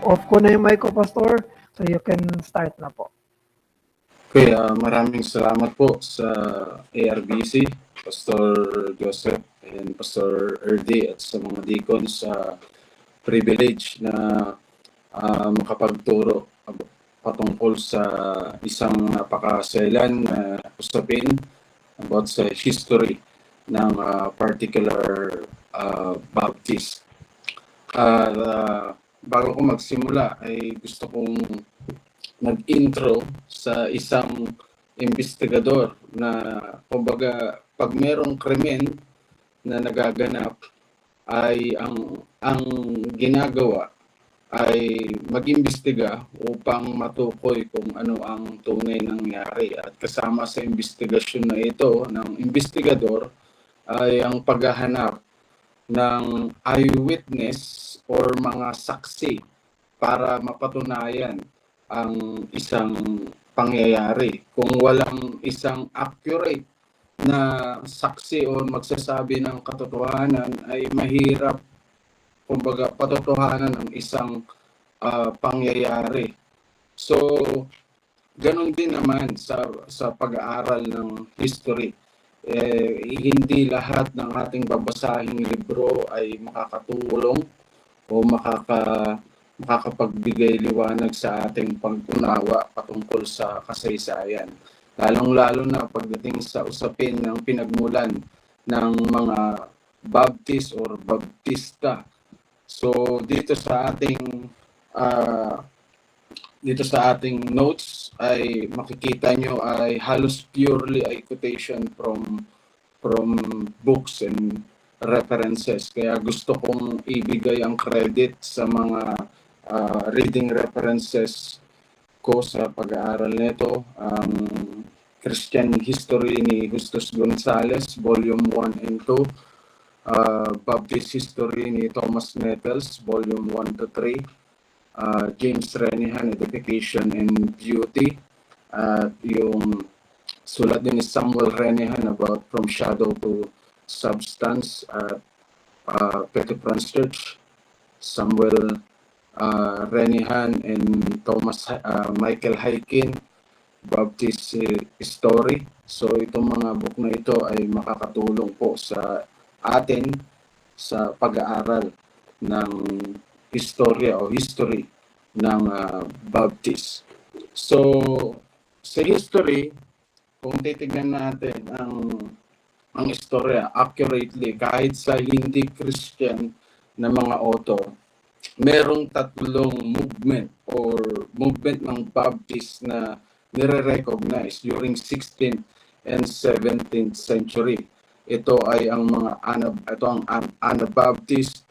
off ko na yung mic ko, Pastor. So you can start na po. Okay, maraming salamat po sa ARBC, Pastor Joseph and Pastor Erdi at sa mga deacons sa privilege na makapagturo patungkol sa isang napakaselan na usapin about sa history ng particular Baptist. Bago ko magsimula ay gusto kong mag-intro sa isang investigador na kumbaga pag merong krimen na nagaganap ay ang ginagawa ay mag-imbestiga upang matukoy kung ano ang tunay nangyari. At kasama sa investigasyon na ito ng investigador ay ang paghahanap ng eyewitness or mga saksi para mapatunayan ang isang pangyayari. Kung walang isang accurate na saksi o magsasabi ng katotohanan ay mahirap kumbaga patotohanan ng isang pangyayari. So, ganun din naman sa pag-aaral ng history. Hindi lahat ng ating babasahing libro ay makakatulong o makakapagbigay liwanag sa ating pag-unawa patungkol sa kasaysayan. Lalong-lalo na pagdating sa usapin ng pinagmulan ng mga Baptist or Baptista. So dito sa ating notes ay makikita nyo ay halos purely ay quotation from books and references. Kaya gusto kong ibigay ang credit sa mga reading references ko sa pag-aaral nito. Christian History ni Justus Gonzales, Volume 1 and 2. Baptist History ni Thomas Nettles, Volume 1 to 3. James Renihan, Edification and Beauty. Yung sulat din ni Samuel Renihan about From Shadow to Substance at Petty Franz Church. Samuel Renihan and Michael Hykin, Baptist History. So itong mga book na ito ay makakatulong po sa atin sa pag-aaral ng historia o history ng Baptist. So sa history, kung titignan natin ang istorya accurately kahit sa hindi Christian na mga author, merong tatlong movement ng Baptist na nire-recognize during 16th and 17th century. Ito ay ang Anabaptist,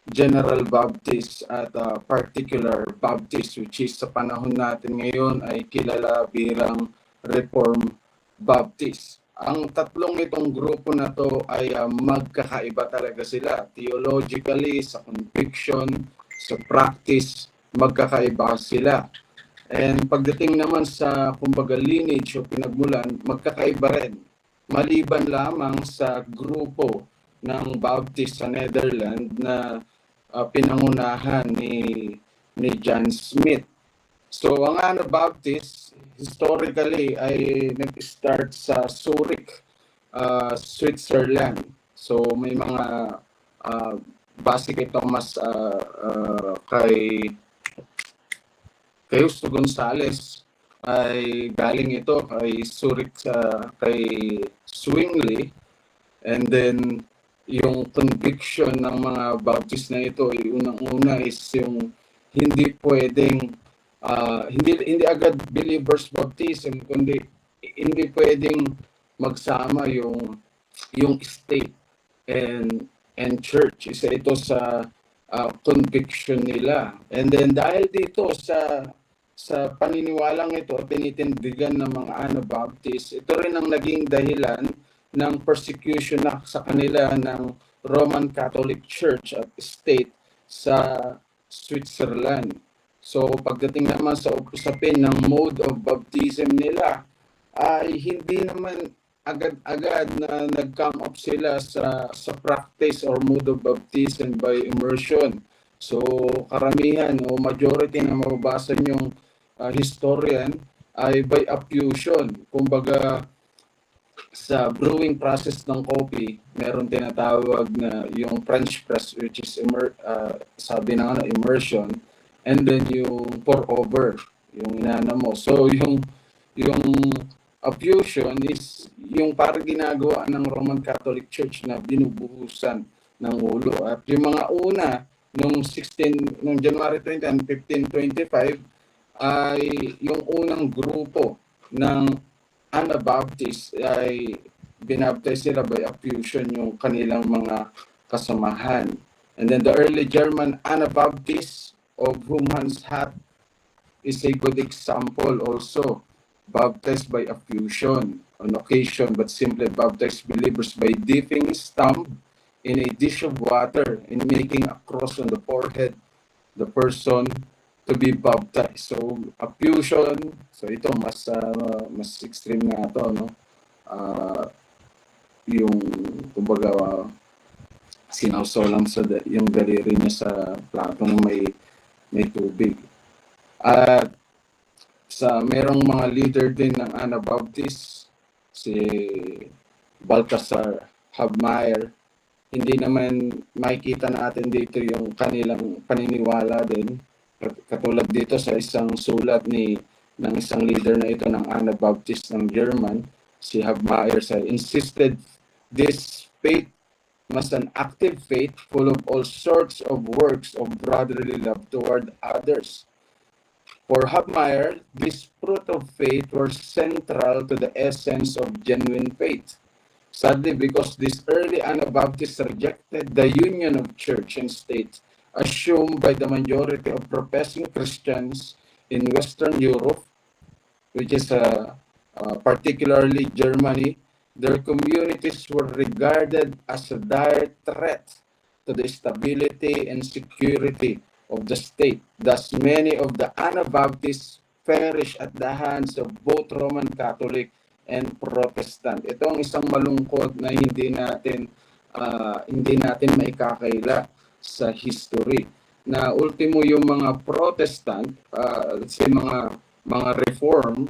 General Baptist at Particular Baptist, which is sa panahon natin ngayon ay kilala bilang Reformed Baptist. Ang tatlong itong grupo na to ay magkakaiba talaga sila. Theologically, sa conviction, sa practice, magkakaiba sila. And pagdating naman sa kumbaga lineage o pinagmulan, magkakaiba rin. Maliban lamang sa grupo ng Baptist sa Netherlands na pinangunahan ni John Smith. So ang Anabaptist historically ay nag-start sa Zurich, Switzerland. So may mga base kay Thomas kay Justo Gonzales ay galing ito kay Zurich kay Zwingli, and then yung conviction ng mga Baptist na ito ay unang-una is yung hindi pwedeng hindi agad believers baptism, kundi hindi pwedeng magsama yung state and church. Isa ito sa conviction nila. And then dahil dito sa paniniwalang ito, tinitindigan ng mga Anabaptist, ito rin ang naging dahilan ng persecution sa kanila ng Roman Catholic Church at state sa Switzerland. So pagdating naman sa usapin ng mode of baptism nila, ay hindi naman agad-agad na nag-come up sila sa practice or mode of baptism by immersion. So karamihan o majority na mababasa yung historian ay by affusion. Kumbaga sa brewing process ng coffee, meron tinatawag na yung French press, which is sabi na nga immersion, and then yung pour over, yung inana mo. So yung affusion is yung parang ginagawa ng Roman Catholic Church na binubuhusan ng ulo. At yung mga una nung January 20 and 1525 ay yung unang grupo ng Anabaptist ay binaptize sila by affusion yung kanilang mga kasamahan. And then the early German Anabaptists, of whom Hans Hut is a good example also, baptized by affusion on occasion, but simply baptized believers by dipping his thumb in a dish of water and making a cross on the forehead, the person to be baptized. So affusion, so ito mas extreme nga ito, no? Yung kumbaga sinawsaw lang yung daliri niya sa plato na may tubig. At merong mga leader din ng Anabaptist, si Balthasar Hubmaier. Hindi naman makikita natin dito yung kanilang paniniwala din. Katulad dito sa isang sulat ng isang leader na ito ng Anabaptist ng German, si Hubmaier, insisted this faith must an active faith full of all sorts of works of brotherly love toward others. For Hubmaier, this fruit of faith were central to the essence of genuine faith. Sadly, because these early Anabaptists rejected the union of church and state assumed by the majority of professing Christians in Western Europe, which is particularly Germany, their communities were regarded as a dire threat to the stability and security of the state. Thus, many of the Anabaptists perished at the hands of both Roman Catholic and Protestant. Ito ang isang malungkot na hindi natin maikakaila sa history. Na ultimo yung mga Protestant, let's say mga Reform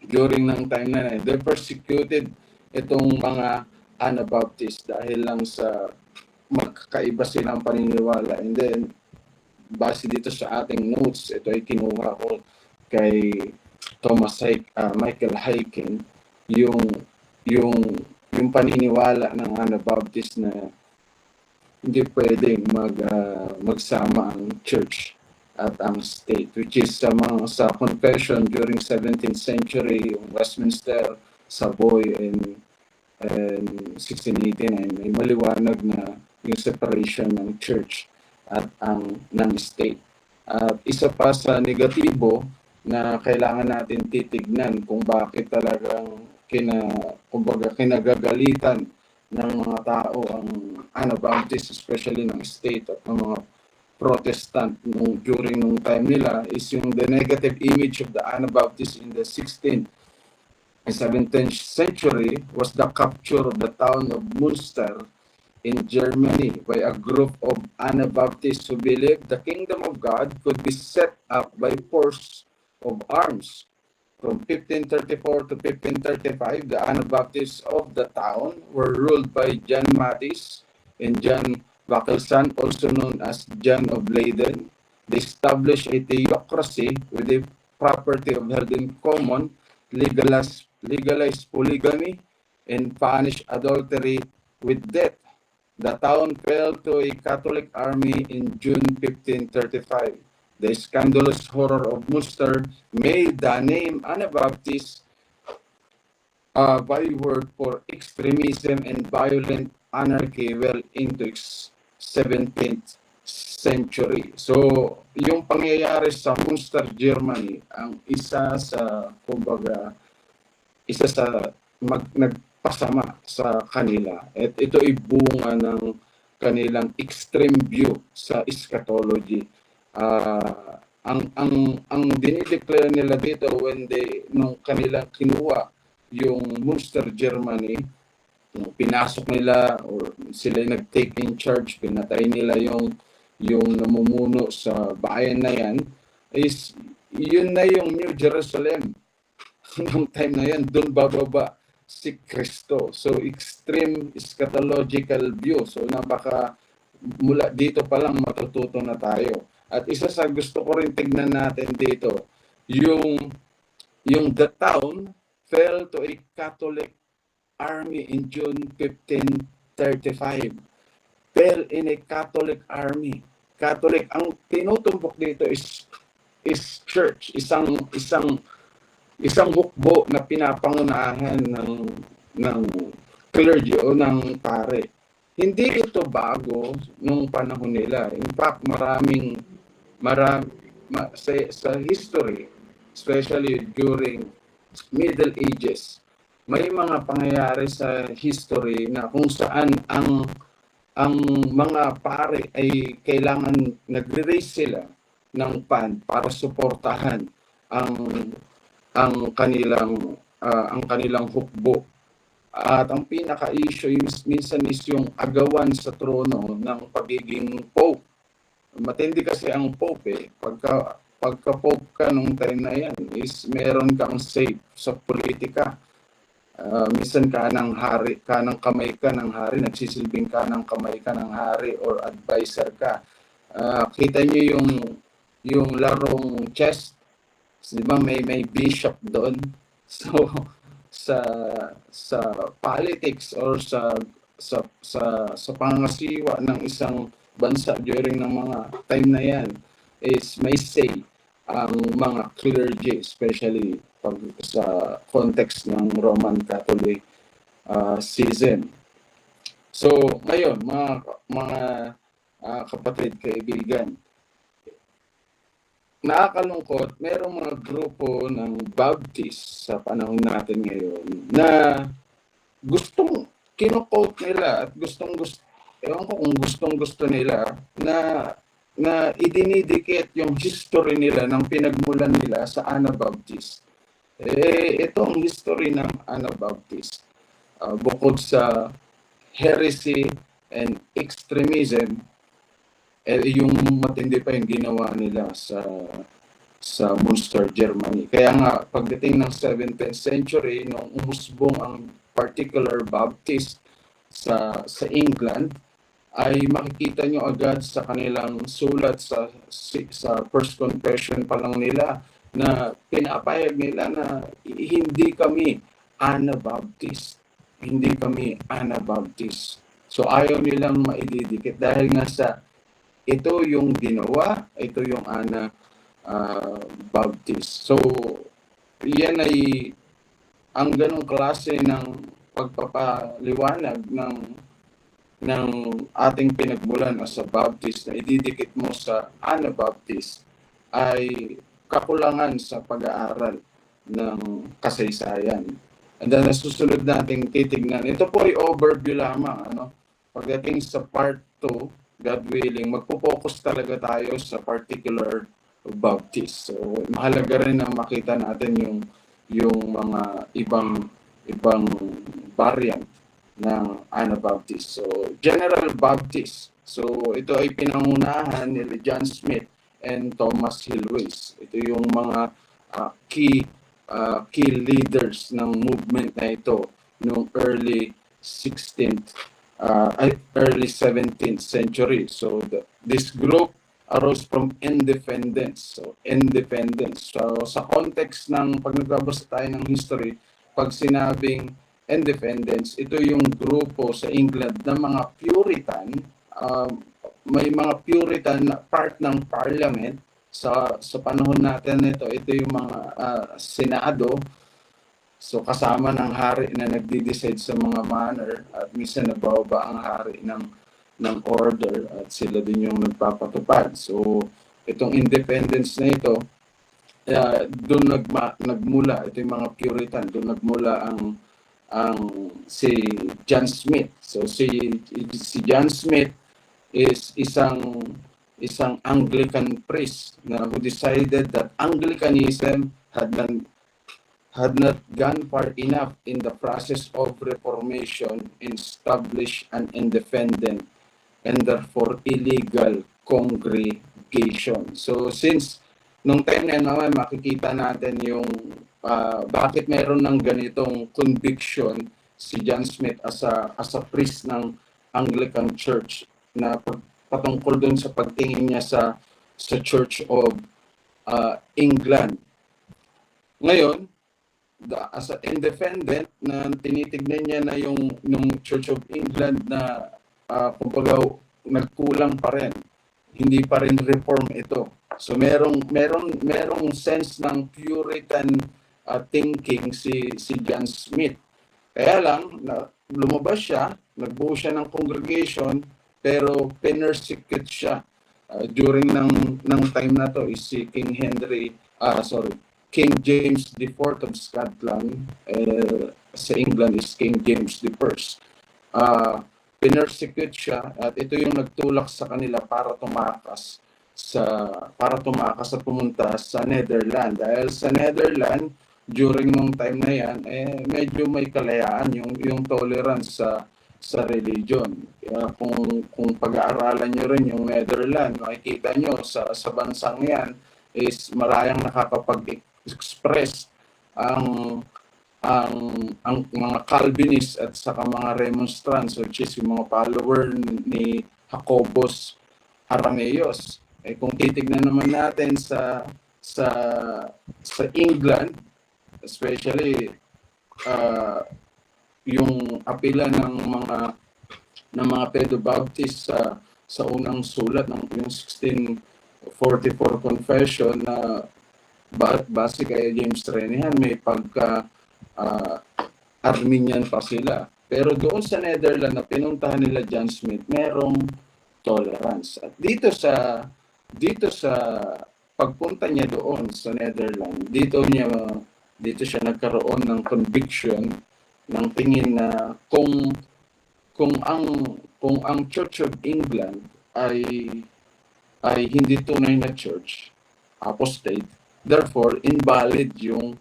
during ng time na they persecuted itong mga Anabaptist dahil lang sa magkaiba silang paniniwala. And then base dito sa ating notes, ito ay kinuha ko kay Michael Hiking, yung paniniwala ng Anabaptist na hindi pwedeng magsama ang church at ang state, which is sa confession during 17th century, yung Westminster, Savoy, and 1689, may maliwanag na yung separation ng church at ng state. At isa pa sa negatibo na kailangan natin titignan kung bakit talagang kinagagalitan ng mga tao ang Anabaptist, especially ng state at ng mga Protestant during nung time nila, is yung the negative image of the Anabaptist in the 16th and 17th century was the capture of the town of Münster in Germany by a group of Anabaptists who believed the kingdom of God could be set up by force of arms. From 1534 to 1535, the Anabaptists of the town were ruled by John Matis and John Wackelson, also known as John of Leyden. They established a theocracy with the property of held in common, legalized polygamy, and punished adultery with death. The town fell to a Catholic army in June 1535. The scandalous horror of Münster made the name Anabaptist a byword for extremism and violent anarchy well into 17th century. So, yung pangyayari sa Münster, Germany, ang isa sa nagpasama sa kanila. At ito ay bunga ng kanilang extreme view sa eschatology. Ang dinideclare nila dito nung kanilang kinuha yung Münster, Germany, pinasok nila or sila nag-take in charge, pinatay nila yung yung namumuno sa bayan na yan, is yun na yung New Jerusalem. Noong time na yan, doon bababa si Kristo. So extreme eschatological view. So mula dito pa lang matututo na tayo. At isa sa gusto ko rin tignan natin dito, yung the town fell to a Catholic army in June 1535. Fell in a Catholic army. Catholic, ang tinutumbok dito is church, isang hukbo na pinapangunahan ng clergy o ng pare. Hindi ito bago nung panahon nila. In fact, sa history, especially during Middle Ages, may mga pangyayari sa history na kung saan ang mga pare ay kailangan nagre-raise sila ng fund para suportahan ang kanilang hukbo. At ang pinaka-issue minsan is yung agawan sa trono ng pagiging pope. Matindi kasi ang pope pagka-pope ka nung time na yan is meron kang say sa politika. Minsan kanang kamay ka ng hari, nagsisilbing kanang kamay ka ng hari or advisor ka. Kita niyo yung larong chess, di ba may bishop doon. So sa politics or sa pangasiwa ng isang bansa during ng mga time na yan is may say ang mga clergy, especially pag sa context ng Roman Catholic schism. So ngayon mga kapatid, kaibigan, nakakalungkot, merong mga grupo ng Baptist sa panahon natin ngayon na gustong kino-quote nila at ewan ko kung gustong-gusto nila na idinidikit yung history nila ng pinagmulan nila sa Anabaptist. Ito ang history ng Anabaptist. Bukod sa heresy and extremism, yung matindi pa yung ginawa nila sa Munster, Germany. Kaya nga, pagdating ng 17th century, nung umusbong ang particular Baptist sa England, ay makikita nyo agad sa kanilang sulat sa First Confession pa lang nila na pinapayag nila na hindi kami Anabaptist. Hindi kami Anabaptist. So ayaw nilang maididikit dahil nga sa ito yung ginawa, ito yung Baptist. So, yan ay ang ganong klase ng pagpapaliwanag ng ating pinagmulan as a Baptist na ididikit mo sa Anabaptist ay kakulangan sa pag-aaral ng kasaysayan. And then, susunod nating titignan. Ito po ay overview lamang. Pagdating sa part 2, God willing, magpo-focus talaga tayo sa particular Baptist. So, mahalaga rin na makita natin yung mga ibang variant ng Anabaptist. So, General Baptist. So, ito ay pinangunahan ni John Smith and Thomas Hillways. Ito yung mga key leaders ng movement na ito noong early 17th century. So this group arose from independence. So independence. So sa context ng pag nagbabasa tayo ng history, pag sinabing independence, ito yung grupo sa England ng mga Puritan. May mga Puritan na part ng parliament sa panahon natin ito yung mga senado. So kasama ng hari na nagde-decide sa mga manner at minsan nabababa ang hari ng order at sila din yung nagpapatupad. So itong independence na ito, doon nagmula, ito yung mga Puritan, doon nagmula ang si John Smith. So si John Smith is isang Anglican priest na who decided that Anglicanism had not gone far enough in the process of reformation and established an independent and therefore illegal congregation. So since nung time na naman makikita natin yung bakit meron ng ganitong conviction si John Smith as a priest ng Anglican Church na patungkol dun sa pagtingin niya sa Church of England. Ngayon, as an independent na tinitignan niya na yung Church of England na kumbaga nagkulang pa rin. Hindi pa rin reform ito. So merong sense ng Puritan thinking si John Smith. Kaya lang lumabas siya, nagbuo siya ng congregation, pero penersecute siya during ng time na to is si King James IV of Scotland. Sa England is King James I. Penersecute siya at ito yung nagtulak sa kanila para tumakas sa pumunta sa Netherlands. Dahil sa Netherlands during nung time na yan medyo may kalayaan yung tolerance sa religion. Kaya kung pag-aaralan niyo rin yung Netherlands, makikita niyo sa bansang yan is maraming nakakapag-express ang mga Calvinists at saka mga Remonstrants, which is yung mga follower ni Jacobus Arameos. Kung titignan naman natin sa England, especially yung apela ng mga Pedobaptist sa unang sulat ng yung 1644 Confession na base kay James Renihan, may Arminian pa sila. Pero doon sa Netherlands na pinuntahan nila John Smith, merong tolerance. At dito sa pagpunta niya doon sa Netherlands, dito siya nagkaroon ng conviction ng tingin na kung ang Church of England ay hindi tunay na church, apostate, therefore invalid yung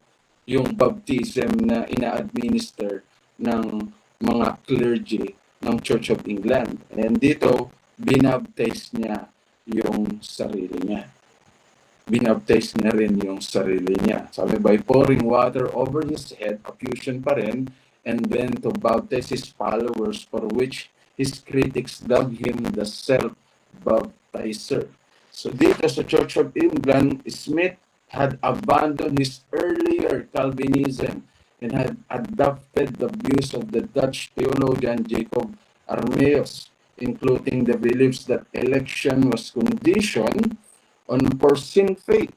baptism na ina-administer ng mga clergy ng Church of England. And dito, binaptize niya yung sarili niya. Binaptize niya rin yung sarili niya. Sabi, by pouring water over his head, affusion pa rin, and then to baptize his followers, for which his critics dubbed him the self-baptizer. So dito sa Church of England, Smith had abandoned his earlier Calvinism and had adopted the views of the Dutch theologian Jacob Arminius, including the beliefs that election was conditioned on foreseen faith,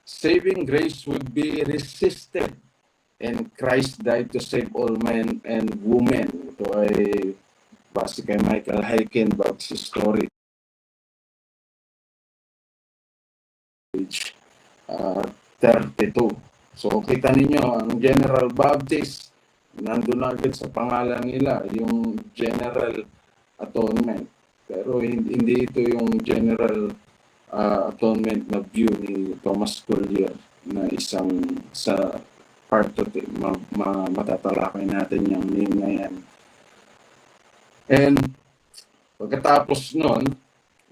saving grace would be resisted, and Christ died to save all men and women. Ito ay base kay Michael Hyken, Baptist Story. 32. So kita ninyo, ang General Baptist, nandun agad sa pangalan nila, yung General Atonement. Pero hindi ito yung General Atonement na view ni Thomas Collier na isang sa part of it. Matatalakay natin yung name na yan. And pagkatapos nun,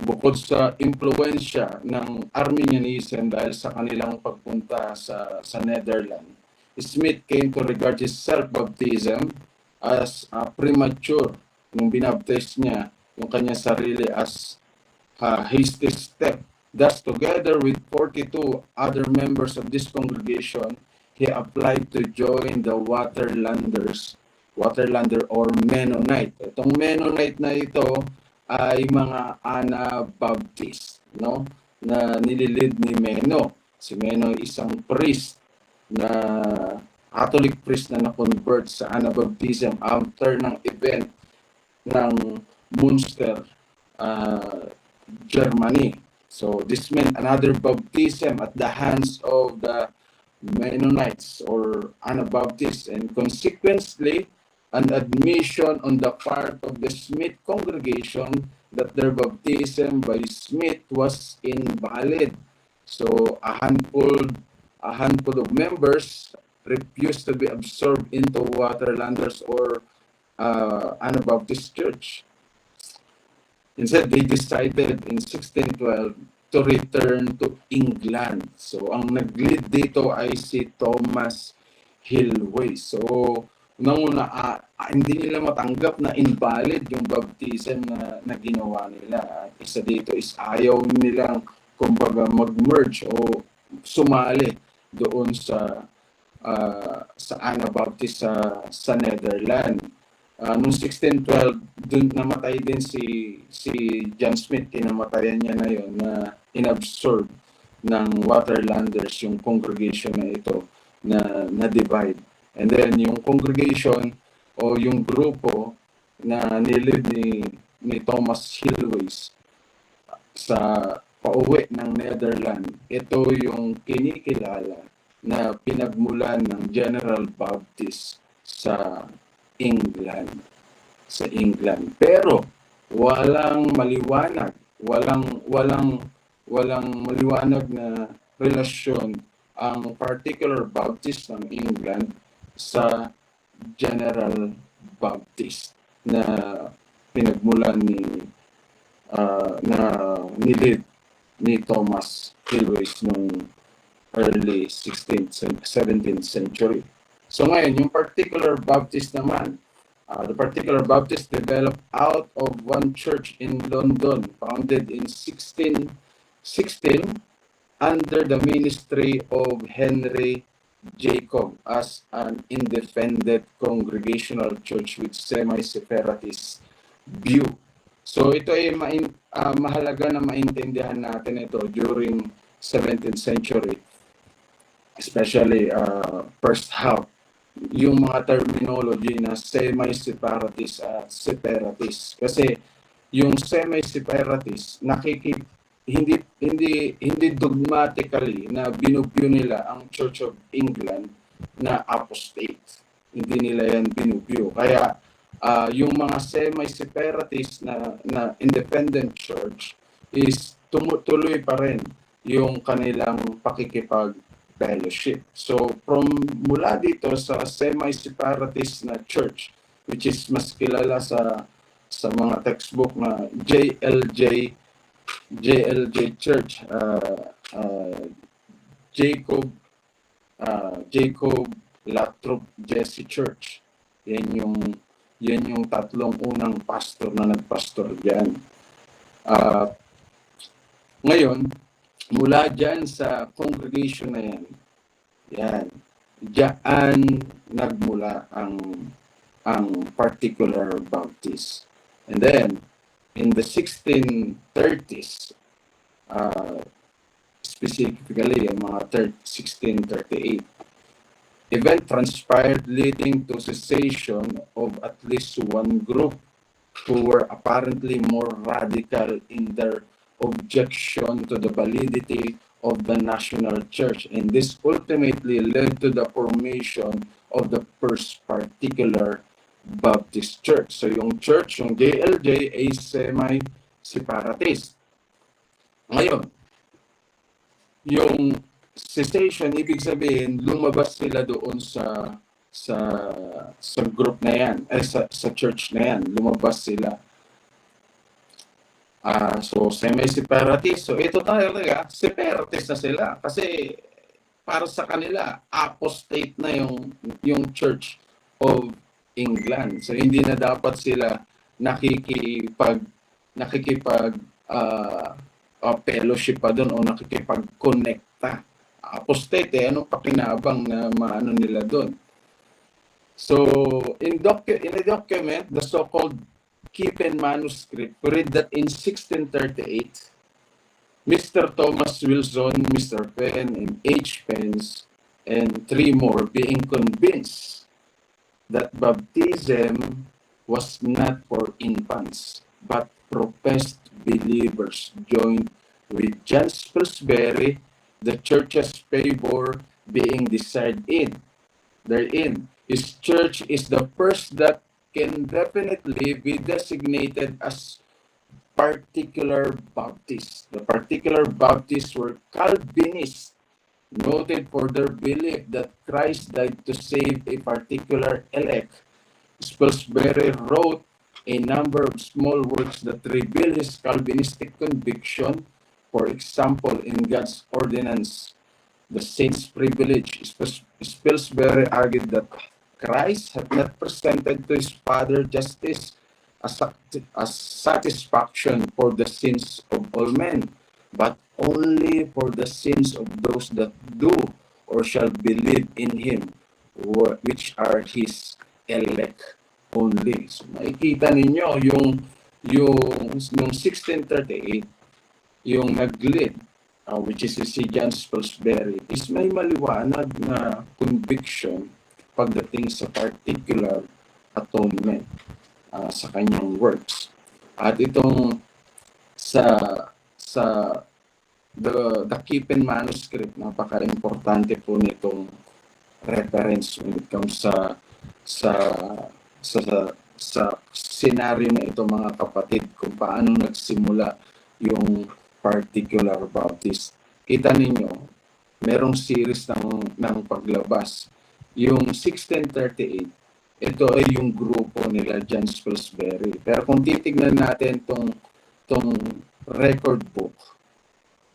bukod sa impluensya ng Arminianism dahil sa kanilang pagpunta sa Netherlands, Smith came to regard his self-baptism as premature nung binaptize niya yung kanya sarili as a hasty step. Thus, together with 42 other members of this congregation, he applied to join the Waterlander or Mennonite. Itong Mennonite na ito ay mga Anabaptist, no? Na nililid ni Meno. Si Meno ay isang priest na Catholic priest na na-convert sa Anabaptism after ng event ng Münster, Germany. So this meant another baptism at the hands of the Mennonites or Anabaptists, and consequently an admission on the part of the Smith congregation that their baptism by Smith was invalid. So a handful of members refused to be absorbed into Waterlanders or Anabaptist Church. Instead, they decided in 1612 to return to England. So, ang nag-lead dito ay si Thomas Hillway. So, unang-una, hindi nila matanggap na invalid yung baptism na ginawa nila. At isa dito is ayaw nilang, kumbaga, mag-merge o sumali doon sa Anabaptist sa Netherlands. Noong 1612, dun namatay din si John Smith, kinamatayan niya na yon na inabsorb ng Waterlanders yung congregation na ito na divide. And then yung congregation o yung grupo na nilid ni Thomas Hillways sa pauwi ng Netherlands, ito yung kinikilala na pinagmulan ng General Baptist sa England. Pero walang maliwanag, walang maliwanag na relasyon ang particular Baptist ng England sa General Baptist na pinagmulan na nilid ni Thomas Hillways nung early 16th, 17th century. So ngayon, yung particular Baptist naman, the particular Baptist developed out of one church in London, founded in 1616 under the ministry of Henry Jacob as an independent congregational church with semi-separatist view. So ito ay mahalaga na maintindihan natin ito during 17th century, especially first half, yung mga terminology na semi-separatist at separatist. Kasi yung semi-separatist, hindi dogmatically na binubyo nila ang Church of England na apostate. Hindi nila yan binubyo. Kaya yung mga semi-separatist na independent church is tumutuloy pa rin yung kanilang pakikipag-fellowship. So, mula dito sa semi-separatist na church, which is mas kilala sa mga textbook na JLJ Church, Jacob Lathrop Jesse Church. Yan yung tatlong unang pastor na nagpastor diyan. Ngayon, mula dyan sa congregation na diyan nagmula ang particular Baptist. And then, in the 1630s, specifically, mga 1638, event transpired leading to cessation of at least one group who were apparently more radical in their objection to the validity of the national church, and this ultimately led to the formation of the first particular Baptist church. So yung JLJ ay semi-separatist. Ngayon, yung cessation, ibig sabihin, lumabas sila doon sa group na yan, sa church na yan, lumabas sila. So, semi-separatist. So, ito talaga, separatist na sila. Kasi, para sa kanila, apostate na yung Church of England. So, hindi na dapat sila fellowship pa doon o nakikipag-connecta. Apostate, anong pakinabang na maano nila doon? So, in a document, the so-called Kippen manuscript, we read that in 1638, Mr. Thomas Wilson, Mr. Penn, and H. Pence, and three more being convinced that baptism was not for infants, but professed believers joined with John Spilsbury, the church's favor being decided therein. His church is the first that can definitely be designated as particular Baptists. The particular Baptists were Calvinists, noted for their belief that Christ died to save a particular elect. Spilsbury wrote a number of small works that reveal his Calvinistic conviction. For example, in God's ordinance, the saint's privilege, Spilsbury argued that Christ had not presented to his Father justice as satisfaction for the sins of all men, but only for the sins of those that do or shall believe in him, which are his elect only. So makikita ninyo yung 1638, yung nag-lead, which is si John Spilsbury, is may maliwanag na conviction pagdating sa particular atonement sa kanyang works. At itong sa the Kippen manuscript, napaka-importante po nitong reference when it comes sa scenario na ito, mga kapatid, kung paano nagsimula yung particular Baptist. Kita ninyo, merong series ng paglabas. Yung 1638, ito ay yung grupo nila John Spilsbury. Pero kung titignan natin tong record book,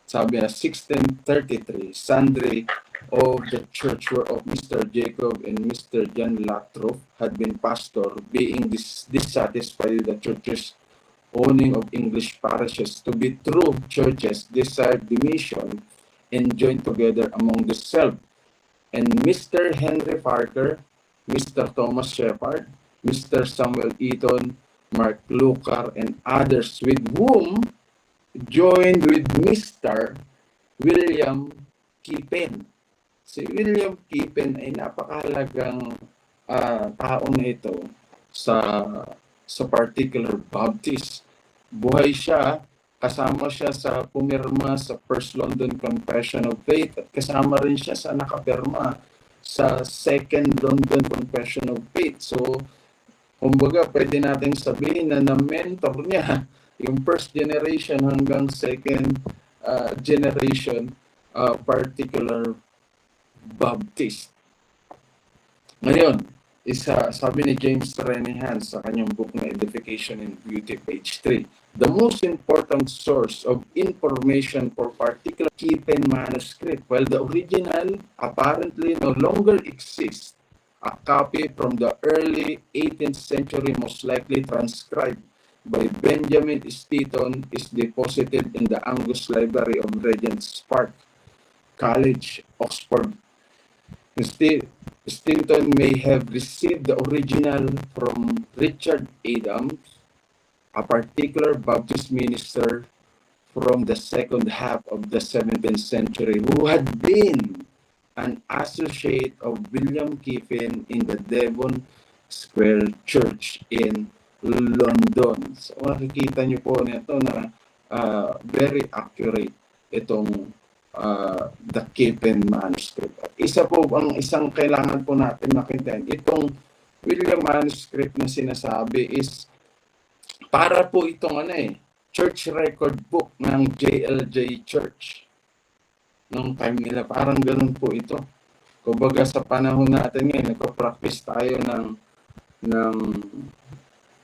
sabi na 1633, sundry of the church whereof Mr. Jacob and Mr. John Latroff had been pastor, being dissatisfied with the churches owning of English parishes to be true churches, desired dimission and joined together among themselves. And Mr. Henry Parker, Mr. Thomas Shepard, Mr. Samuel Eaton, Mark Lucar, and others with whom joined with Mr. William Kippen. Si William Kippen ay napakahalagang tao na ito sa particular Baptist. Buhay siya, kasama siya sa pumirma sa First London Confession of Faith at kasama rin siya sa nakapirma sa Second London Confession of Faith. So, kumbaga, pwede nating sabihin na na-mentor niya yung first generation hanggang second generation particular Baptist. Ngayon, sabi ni James Renehan sa kanyang book na Edification and Beauty, page 3, the most important source of information for particular Kippen manuscript, while the original apparently no longer exists, a copy from the early 18th century, most likely transcribed by Benjamin Steeton, is deposited in the Angus Library of Regent's Park College, Oxford. Steeton may have received the original from Richard Adams, a particular Baptist minister from the second half of the 17th century who had been an associate of William Kippen in the Devon Square Church in London. So makikita niyo po nito na very accurate itong the Kippen manuscript. At isang kailangan po natin makita, itong William manuscript na sinasabi is para po itong church record book ng JLJ Church nung time nila. Parang ganun po ito. Kumbaga sa panahon natin ngayon, nagpa-practice tayo ng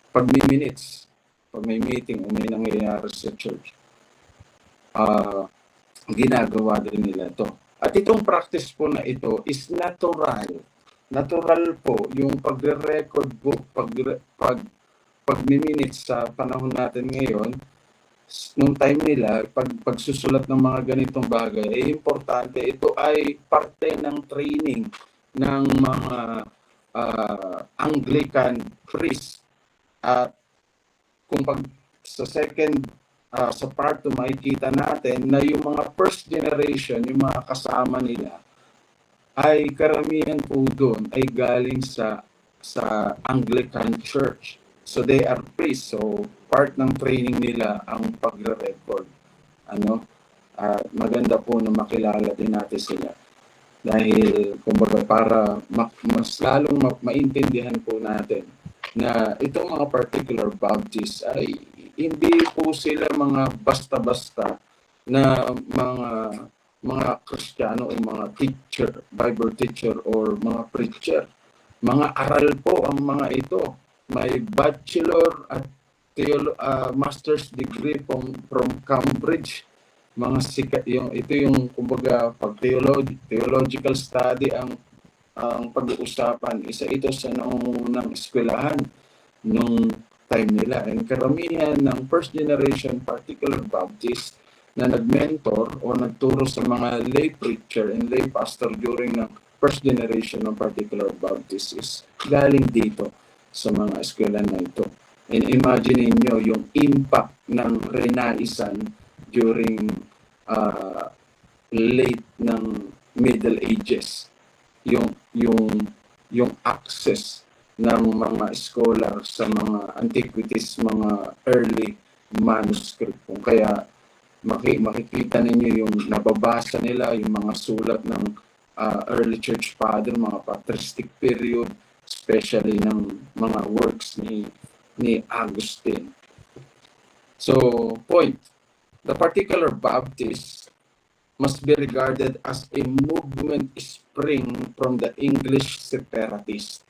pag-minutes pag may meeting o may nangyayari sa church. Ginagawa din nila to. At itong practice po na ito is natural. Natural po yung pagre-record book, pag-minutes sa panahon natin ngayon. Nung time nila, pagsusulat ng mga ganitong bagay, importante. Ito ay parte ng training ng mga Anglican priest. At kung sa second sa part 2, makikita natin na yung mga first generation, yung mga kasama nila, ay karamihan po doon ay galing sa Anglican Church. So they are priests. So part ng training nila ang pagre-record. Maganda po na makilala din natin sila. Dahil kumbaga para mas lalong maintindihan po natin na itong mga particular Baptists ay hindi po sila mga basta-basta na mga Kristiyano o mga teacher, Bible teacher or mga preacher. Mga aral po ang mga ito may bachelor at master's degree from Cambridge. Mga sikat ito yung kumbaga pag theological study ang pag-uusapan. Isa ito sa naunang eskwelahan nung time nila. And karamihan ng first generation particular Baptist na nag-mentor o nagturo sa mga lay preacher and lay pastor during ng first generation ng particular Baptist is galing dito sa mga eskwela na ito. And imagine niyo yung impact ng renaisan during late ng Middle Ages. Yung access ng mga scholar sa mga antiquities, mga early manuscript. Kaya makikita ninyo yung nababasa nila, yung mga sulat ng early church father, mga patristic period, especially ng mga works ni Augustine. So, point, the particular Baptist must be regarded as a movement spring from the English separatists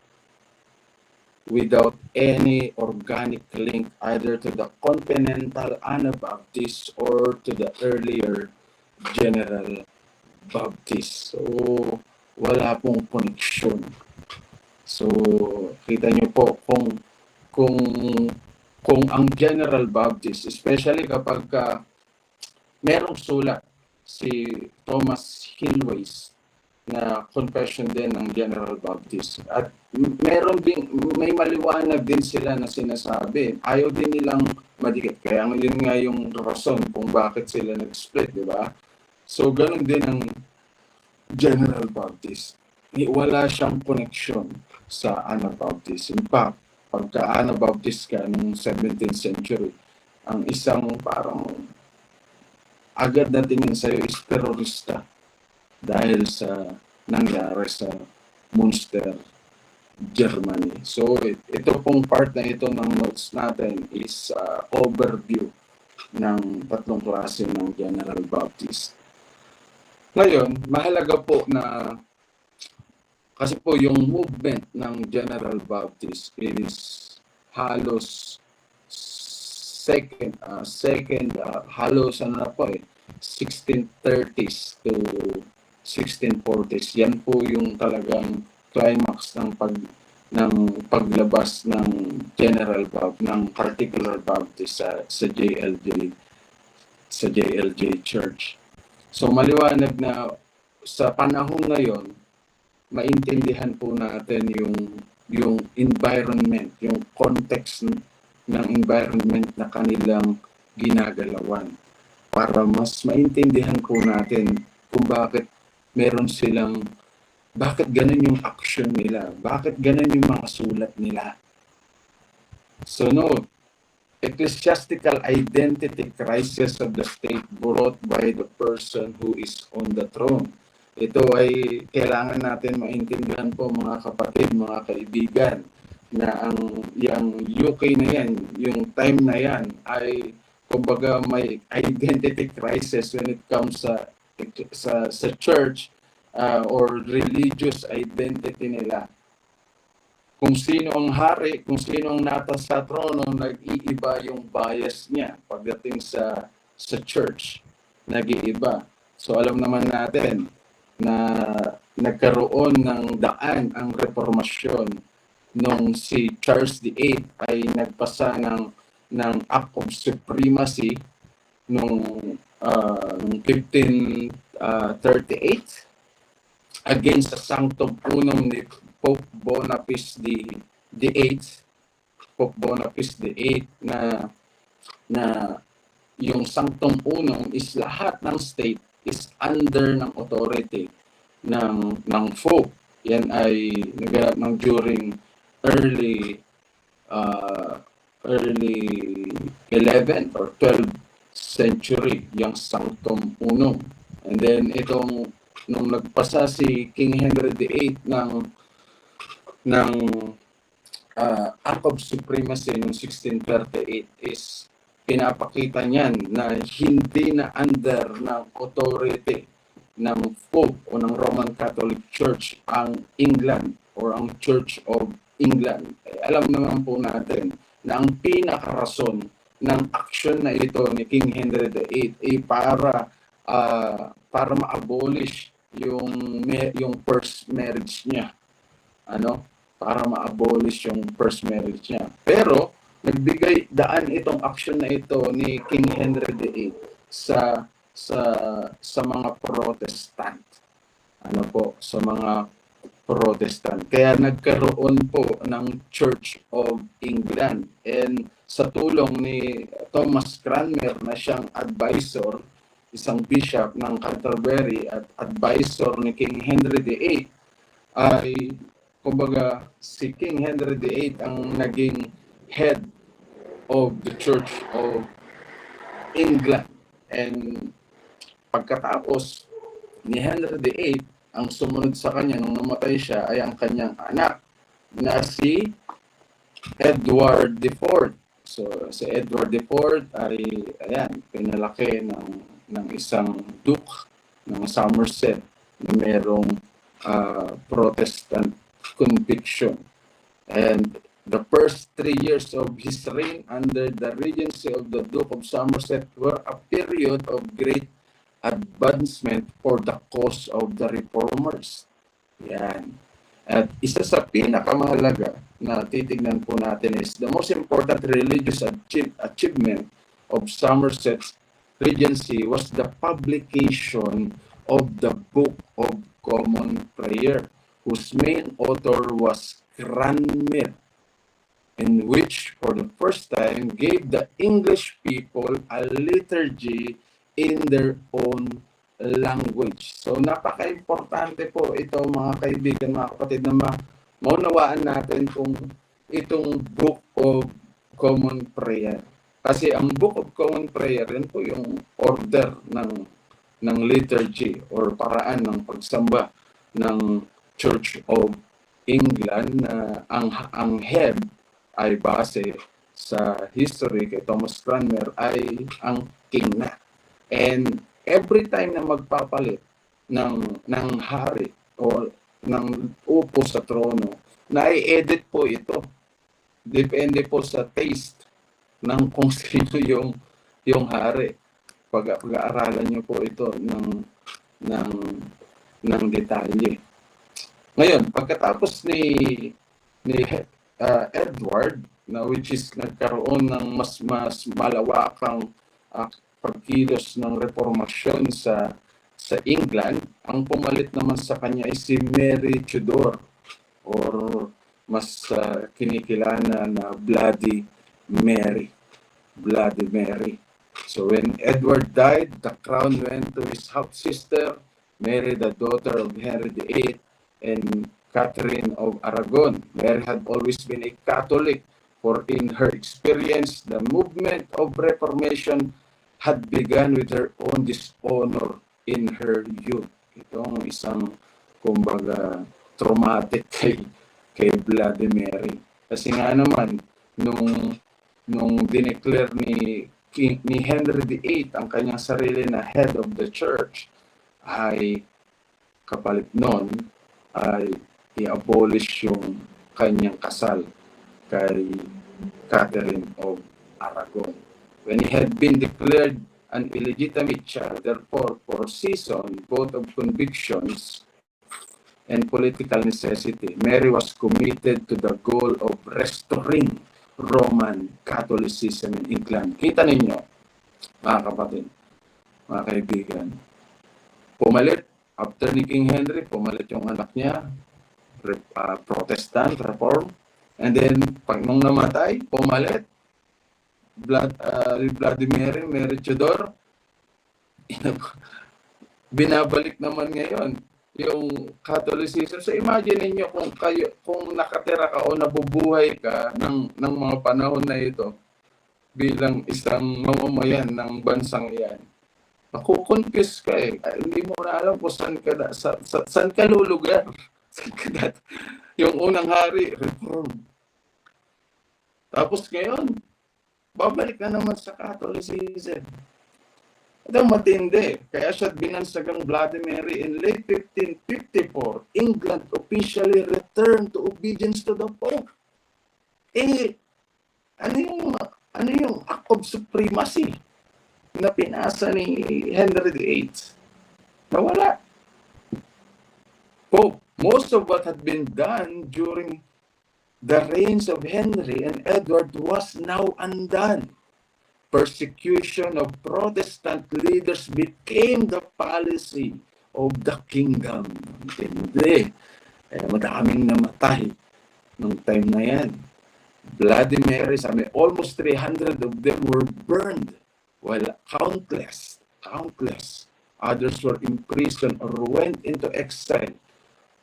without any organic link either to the continental Anabaptists or to the earlier General Baptist. So, wala pong connection. So, kita nyo po kung ang General Baptist, especially kapag merong sulat si Thomas Hilways na confession din ng General Baptist. At may maliwanag din sila na sinasabi. Ayaw din nilang madikit. Kaya yun nga yung rason kung bakit sila nag-split, di ba? So, ganun din ang General Baptist. Wala siyang connection sa Anabaptist. In fact, pagka Anabaptist ka noong 17th century, ang isang parang agad na tingin sa'yo is terorista dahil sa nangyari sa Münster, Germany. So, ito pong part na ito ng notes natin is overview ng tatlong klase ng General Baptist. Ngayon, mahalaga po na kasi po yung movement ng General Baptist is halos halos 1630s to 1640s. Yan po yung talagang climax ng paglabas ng General Baptist, ng particular Baptist sa JLJ Church. So maliwanag na sa panahon ngayon, maintindihan po natin yung environment, yung context ng environment na kanilang ginagalawan para mas maintindihan po natin kung bakit bakit ganun yung action nila, bakit ganun yung mga sulat nila. So note, ecclesiastical identity crisis of the state brought by the person who is on the throne. Ito ay kailangan natin maintindihan po mga kapatid, mga kaibigan, na yung UK na yan, yung time na yan ay kumbaga may identity crisis when it comes sa church or religious identity nila. Kung sino ang hari, kung sino ang nata sa trono, nag-iiba yung bias niya pagdating sa church. Nag-iiba. So alam naman natin na nagkaroon ng daan ang reformasyon nung si Charles VIII ay nagpasa ng Act of Supremacy nung 1538 against sa Sanctum Unum ni Pope Boniface VIII, Pope Boniface VIII na yung Sanctum Unum is lahat ng state is under ng authority ng Pope. Yan ay naganap ng during early 11th or 12th century, yung Sanctum Unum. And then nung nagpasa si King Henry VIII ng Act of Supremacy noong 1638 is pinapakita niyan na hindi na under ng authority ng Pope o ng Roman Catholic Church ang England or ang Church of England. Alam naman po natin na ang pinakarason ng aksyon na ito ni King Henry VIII ay para ma-abolish yung first marriage niya. Para ma-abolish yung first marriage niya. Pero nagbigay daan itong action na ito ni King Henry VIII sa mga Protestant. Sa mga Protestant. Kaya nagkaroon po ng Church of England. And sa tulong ni Thomas Cranmer na siyang advisor, isang bishop ng Canterbury at advisor ni King Henry VIII, ay kumbaga si King Henry VIII ang naging head of the Church of England. And pagkatapos ni Henry VIII, ang sumunod sa kanya nung namatay siya ay ang kanyang anak na si Edward IV. So si Edward IV ay pinalaki ng isang duke ng Somerset na merong Protestant conviction. And the first 3 years of his reign under the regency of the Duke of Somerset were a period of great advancement for the cause of the reformers. Yan. At isa sa pinakamahalaga na titignan po natin is the most important religious achievement of Somerset's regency was the publication of the Book of Common Prayer, whose main author was Cranmer, in which for the first time gave the English people a liturgy in their own language. So napaka-importante po ito mga kaibigan, mga kapatid, na maunawaan natin kung itong Book of Common Prayer. Kasi ang Book of Common Prayer, yan po yung order ng liturgy or paraan ng pagsamba ng Church of England na ang head ay base sa history kay Thomas Cranmer ay ang king na. And every time na magpapalit ng hari o ng upo sa trono, na-edit po ito. Depende po sa taste ng kung sino yung hari. Pag-aaralan niyo po ito ng detalye. Ngayon, pagkatapos ni Edward, which is nagkaroon ng mas malawakang pagkilos ng reformasyon sa England, ang pumalit naman sa kanya ay si Mary Tudor, or mas kinikilala na Bloody Mary. Bloody Mary. So when Edward died, the crown went to his half-sister, Mary, the daughter of Henry VIII, and Catherine of Aragon. Mary had always been a Catholic, for in her experience, the movement of Reformation had begun with her own dishonor in her youth. Itong isang, kumbaga, traumatic kay Bloody Mary. Kasi nga naman, nung dineclare ni Henry VIII ang kanyang sarili na head of the church, ay kapalit nun ay i-abolish yung kanyang kasal kay Catherine of Aragon. When he had been declared an illegitimate child, therefore, for season, both of convictions and political necessity, Mary was committed to the goal of restoring Roman Catholicism in England. Kita ninyo, mga kapatid, mga kaibigan, pumalit, after ni King Henry, pumalit yung anak niya, Protestant, Reform, and then, pag nung namatay, pumalit, Bloody Mary, Mary Tudor, binabalik naman ngayon yung Catholicism. So imagine niyo kung nakatira ka o nabubuhay ka ng mga panahon na ito bilang isang mamamayan ng bansang iyan. Makukonfuse ka eh. Hindi mo na alam kung saan ka lulugar. Yung unang hari, Reform. Tapos ngayon, babalik na naman sa Catholicism. Ito matindi. Kaya siya binansagang Vladimir in late 1554. England officially returned to obedience to the Pope. Eh, ano yung act of supremacy na pinasa ni Henry VIII? Nawala. Pope, most of what had been done during the reigns of Henry and Edward was now undone. Persecution of Protestant leaders became the policy of the kingdom. Hindi. Madaming namatay nung time na yan. Vladimir, almost 300 of them were burned, while countless others were imprisoned or went into exile.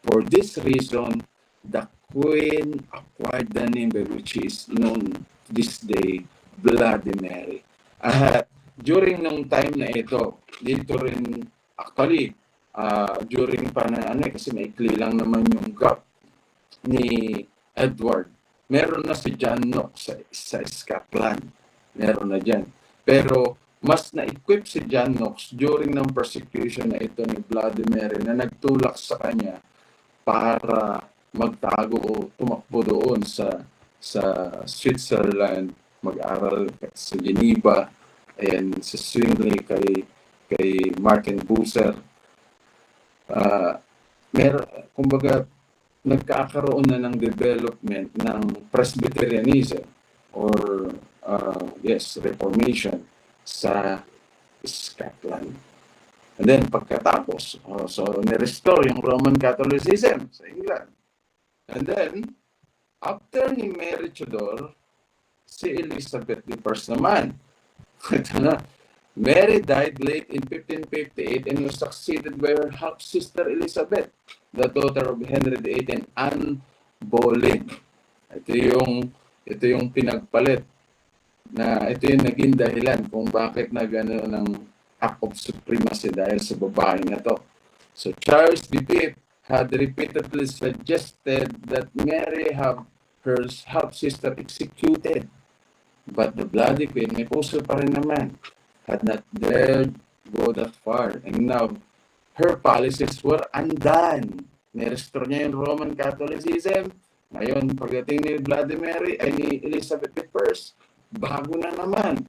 For this reason, the Queen acquired the name by which is known this day, Vladimir. During nung time na ito, dito rin, actually, during pa na kasi maikli lang naman yung gap ni Edward. Meron na si John Knox sa Scotland. Meron na dyan. Pero mas na-equip si John Knox during ng persecution na ito ni Vladimir na nagtulak sa kanya para magtago o tumakbo doon sa Switzerland, mag-aral sa Geneva, ayan, sa Zwingli kay Martin Bucer. Kumbaga, nagkakaroon na ng development ng Presbyterianism or Reformation sa Scotland. And then pagkatapos, so ni-restore yung Roman Catholicism sa England. And then, after ni Mary Tudor, si Elizabeth I naman. Ito na, Mary died late in 1558 and was succeeded by her half-sister Elizabeth, the daughter of Henry VIII and Anne Boleyn. Ito yung pinagpalit na ito yung naging dahilan kung bakit nagano ng act of supremacy dahil sa babae na to. So Charles V had repeatedly suggested that Mary have her half-sister executed. But the bloody queen, may puso pa rin naman, had not dared go that far. And now, her policies were undone. Nirestore niya yung Roman Catholicism. Ngayon, pagdating ni Elizabeth I, bago na naman.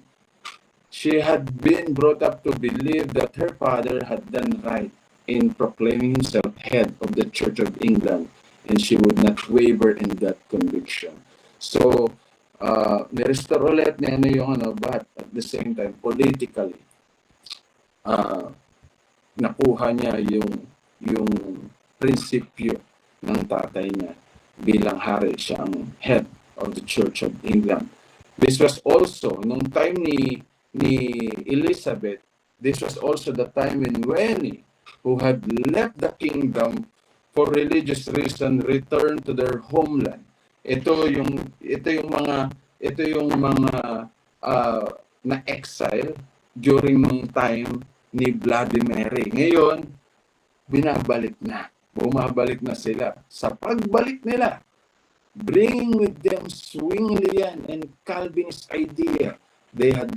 She had been brought up to believe that her father had done right in proclaiming himself head of the Church of England, and she would not waver in that conviction. So, nirestore ulit niya but at the same time, politically, nakuha niya yung prinsipyo ng tatay niya bilang hari, siyang head of the Church of England. This was also, nung time ni Elizabeth, this was also the time when Winnie, who had left the kingdom for religious reason, returned to their homeland. Ito yung mga na exile during nung time ni Vladimir. Ngayon, bumabalik na sila. Sa pagbalik nila, bringing with them Zwinglian and Calvinist idea they had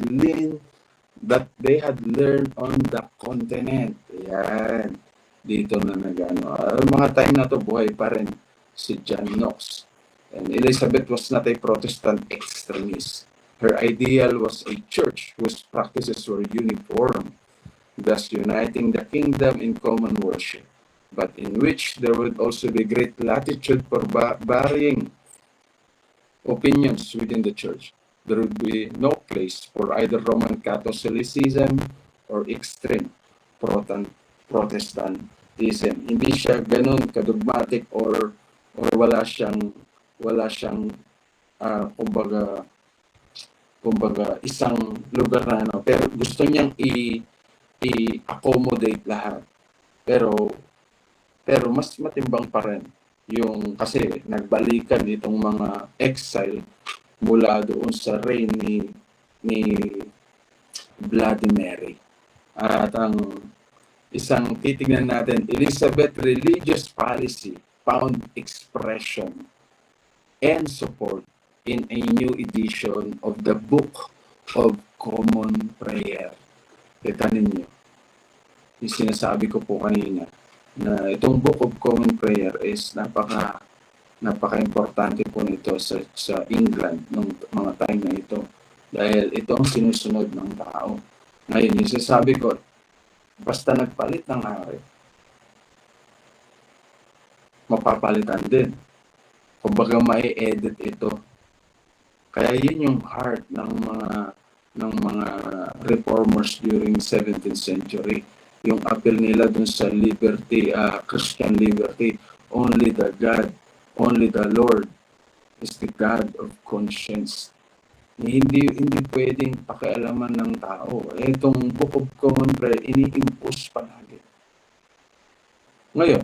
learned on the continent. Yan. Dito na nagano. Mga time na to, buhay pa rin si John Knox. And Elizabeth was not a Protestant extremist. Her ideal was a church whose practices were uniform, thus uniting the kingdom in common worship, but in which there would also be great latitude for varying opinions within the church. There would be no place for either Roman Catholicism or extreme Protestantism. Hindi siya ganun kadogmatic or wala siyang kumbaga isang lugar na pero gusto niyang i-accommodate lahat. Pero mas matimbang pa rin yung kasi nagbalikan itong mga exile mula doon sa reign ni Vladimir. At ang isang titignan natin, Elizabeth religious policy found expression and support in a new edition of the Book of Common Prayer. Kita ninyo, yung sinasabi ko po kanina, na itong Book of Common Prayer is napaka-importante po nito sa England nung mga time na ito. Dahil ito ang sinusunod ng tao. Ngayon, yung sinasabi ko, basta nagpalit ng hari, mapapalitan din. Kumbaga may edit ito. Kaya yun yung heart ng mga reformers during 17th century. Yung appeal nila dun sa liberty, Christian liberty. Only the Lord is the God of conscience. Hindi pwedeng pakialaman ng tao. Itong Book of Common Prayer, ini-impose palagi. Ngayon,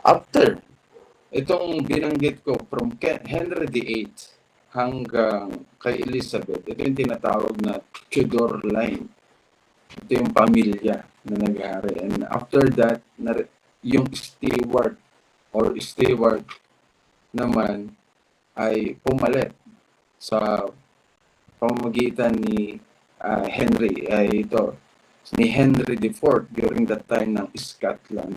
after itong binanggit ko from Henry VIII hanggang kay Elizabeth, ito yung tinatawag na Tudor line. Ito yung pamilya na nag-hari. And after that, yung Stewart naman ay pumalit sa pamamagitan ni Henry IV during that time ng Scotland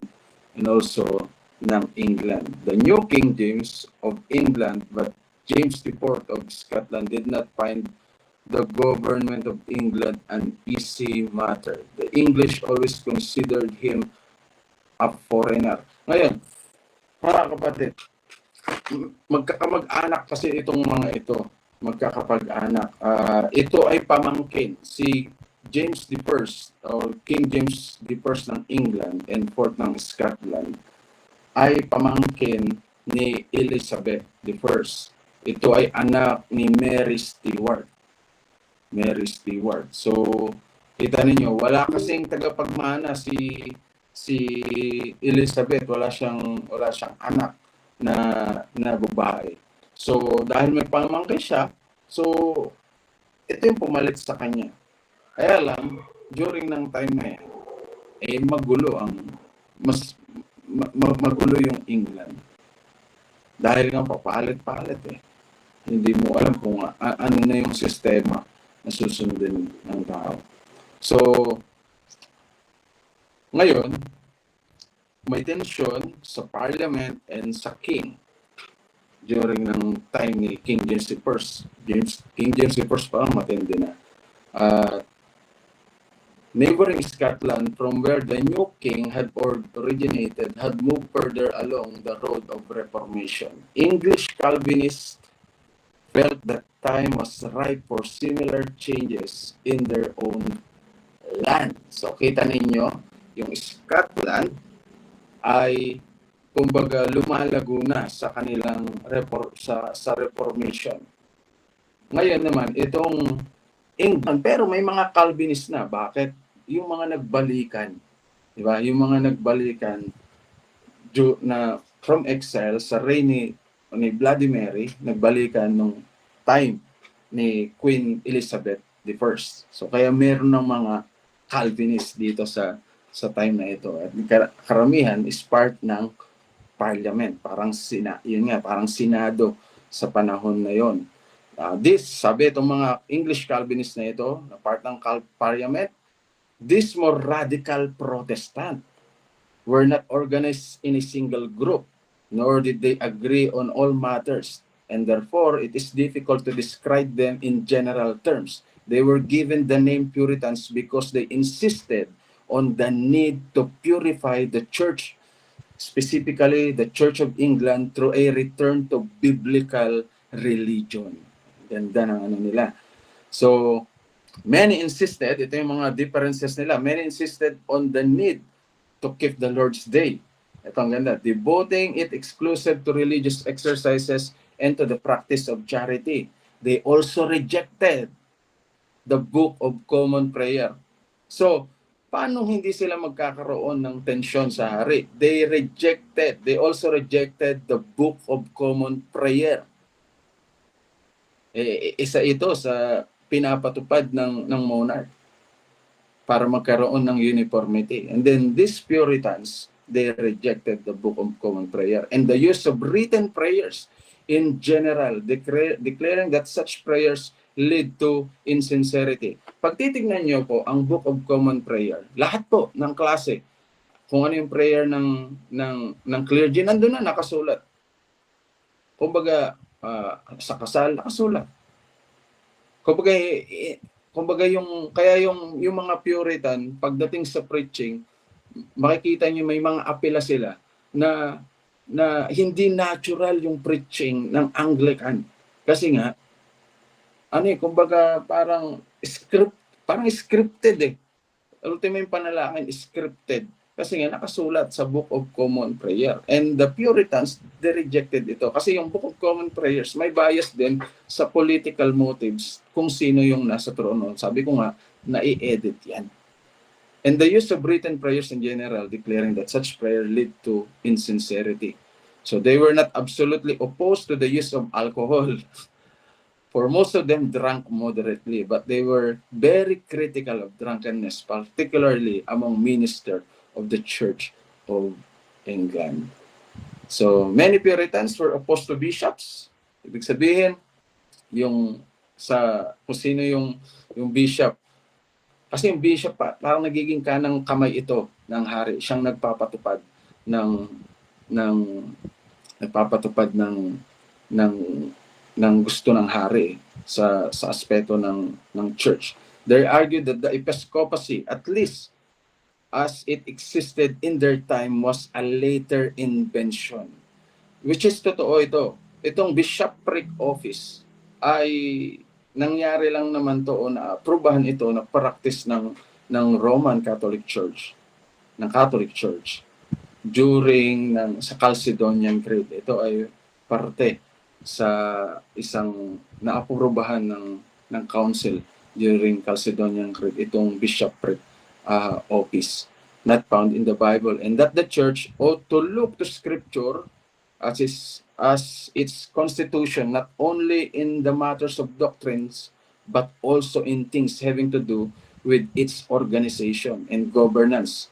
and also ng England. The new King James of England but James IV of Scotland did not find the government of England an easy matter. The English always considered him a foreigner. Ngayon, mga kapatid, magkakamag-anak kasi itong mga ito. Magkakapag-anak. Ito ay pamangkin. Si James I or King James I ng England and IV ng Scotland ay pamangkin ni Elizabeth I. Ito ay anak ni Mary Stuart. So, kita ninyo, wala kasing tagapagmana si Elizabeth, wala siyang anak na babae. So, dahil may pamangkin siya, so ito yung pumalit sa kanya. Kaya lang, during ng time na yan, magulo yung England. Dahil nga papalit-palit Hindi mo alam kung ano na yung sistema na susundin ng tao. So, ngayon, may tensyon sa parliament and sa king during ng time ni King James I. King James I pa matindi na. Neighboring Scotland, from where the new king had originated, had moved further along the road of Reformation. English Calvinists felt that time was ripe for similar changes in their own land. So kita ninyo, yung Scotland ay kumbaga lumalago na sa kanilang sa Reformation. Ngayon naman, itong England, pero may mga Calvinist na. Bakit? Yung mga nagbalikan. Di ba? Yung mga nagbalikan na from exile sa reign ni Bloody Mary, nagbalikan nung time ni Queen Elizabeth I. So kaya meron ng mga Calvinist dito sa time na ito. At karamihan is part ng parliament, parang sinado sa panahon na yon. Sabi itong mga English Calvinist na ito, na part ng parliament, this more radical Protestant were not organized in a single group, nor did they agree on all matters, and therefore it is difficult to describe them in general terms. They were given the name Puritans because they insisted on the need to purify the church, specifically the Church of England, through a return to biblical religion. Ganda ng nila. So, many insisted, ito yung mga differences nila, many insisted on the need to keep the Lord's Day. Ito ang ganda. Devoting it exclusive to religious exercises and to the practice of charity. They also rejected the Book of Common Prayer. So, paano hindi sila magkakaroon ng tensyon sa hari? They also rejected the Book of Common Prayer. Isa ito sa pinapatupad ng monarch para magkaroon ng uniformity. And then these Puritans, they rejected the Book of Common Prayer and the use of written prayers in general, declaring that such prayers lead to insincerity. Pag titignan nyo po ang Book of Common Prayer, lahat po ng klase, kung ano yung prayer ng clergy, nandun na nakasulat. Kumbaga, sa kasal, nakasulat. Kumbaga yung mga Puritan, pagdating sa preaching, makikita niyo may mga apela sila na hindi natural yung preaching ng Anglican. Kasi nga, kumbaga parang scripted eh. Ultimo yung panalangin, scripted. Kasi nga nakasulat sa Book of Common Prayer. And the Puritans, they rejected ito. Kasi yung Book of Common Prayers, may bias din sa political motives kung sino yung nasa trono. Sabi ko nga, nai-edit yan. And the use of written prayers in general, declaring that such prayer lead to insincerity. So they were not absolutely opposed to the use of alcohol. For most of them drank moderately, but they were very critical of drunkenness, particularly among ministers of the Church of England. So many Puritans were opposed to bishops. Ibig sabihin, kung sino yung bishop. Kasi yung bishop parang nagiging kanang kamay ito ng hari. Siyang nagpapatupad ng gusto ng hari sa aspeto ng church. They argued that the episcopacy, at least as it existed in their time, was a later invention. Which is totoo ito. Itong bishopric office ay nangyari lang naman to o na-aprobahan ito na practice ng Roman Catholic Church, during sa Chalcedonian Creed. Ito ay parte sa isang na-aprobahan ng council during Chalcedonian Creed, itong bishopric office not found in the Bible, and that the church ought to look to Scripture as its constitution, not only in the matters of doctrines, but also in things having to do with its organization and governance.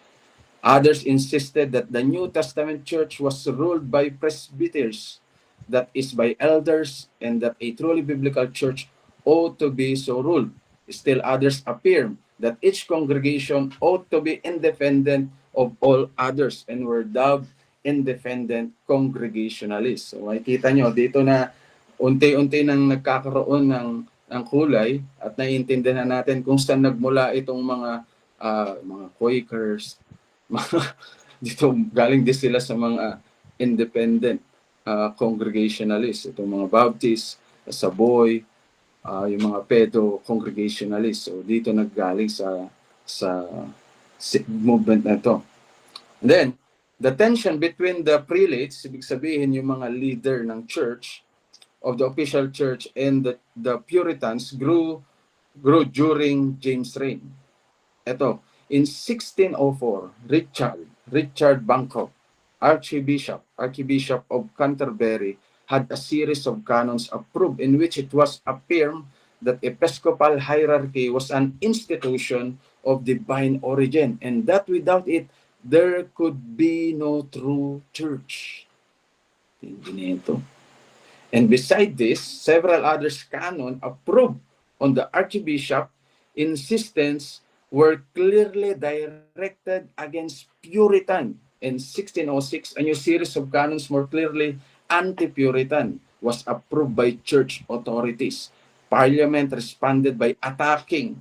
Others insisted that the New Testament church was ruled by presbyters, that is, by elders, and that a truly biblical church ought to be so ruled. Still others affirmed that each congregation ought to be independent of all others and were dubbed independent congregationalists. So makikita nyo, dito na unti-unti nang nagkakaroon ng kulay at naiintindihan natin kung saan nagmula itong mga Quakers. Dito galing din sila sa mga independent congregationalists. Itong mga Baptist, Savoy, yung mga Pedo congregationalists. So dito naggaling sa movement na ito. And then, the tension between the prelates, ibig sabihin yung mga leader ng church, of the official church, and the Puritans grew during James' reign. Ito, in 1604, Richard Bancroft, Archbishop of Canterbury, had a series of canons approved in which it was affirmed that episcopal hierarchy was an institution of divine origin, and that without it, there could be no true church. And beside this, several other canons approved on the Archbishop insistence were clearly directed against Puritan. In 1606, a new series of canons more clearly anti-Puritan was approved by church authorities. Parliament responded by attacking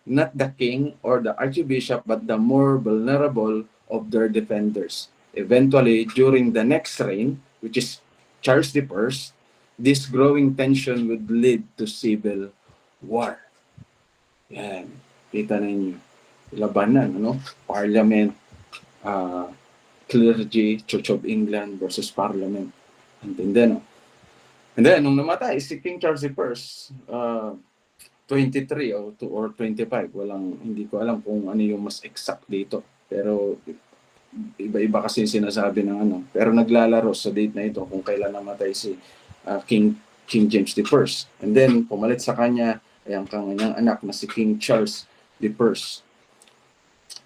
not the king or the archbishop, but the more vulnerable of their defenders. Eventually, during the next reign, which is Charles I, this growing tension would lead to civil war. Yan. Kita ninyo. Labanan, Parliament, clergy, Church of England versus Parliament. And then, nung namatay, si King Charles I, 23 or 25, hindi ko alam kung ano yung mas exact dito. Pero iba-iba kasi yung sinasabi ng Pero naglalaro sa date na ito kung kailan namatay si King James I. And then, pumalit sa kanya ang kanyang anak na si King Charles I.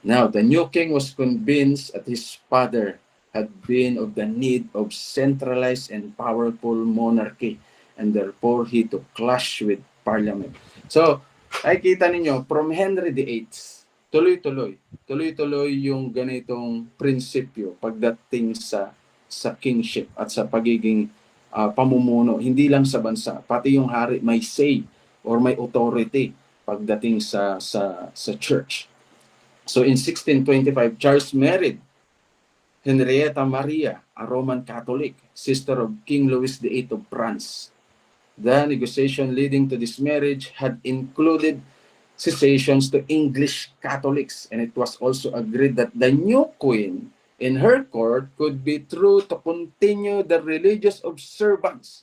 Now, the new king was convinced that his father had been of the need of centralized and powerful monarchy, and therefore he to clash with parliament. So, ay kita ninyo, from Henry VIII, tuloy-tuloy yung ganitong prinsipyo pagdating sa kingship at sa pagiging pamumuno, hindi lang sa bansa, pati yung hari may say or may authority pagdating sa church. So in 1625, Charles married Henrietta Maria, a Roman Catholic, sister of King Louis VIII of France. The negotiation leading to this marriage had included cessations to English Catholics, and it was also agreed that the new queen in her court could be true to continue the religious observance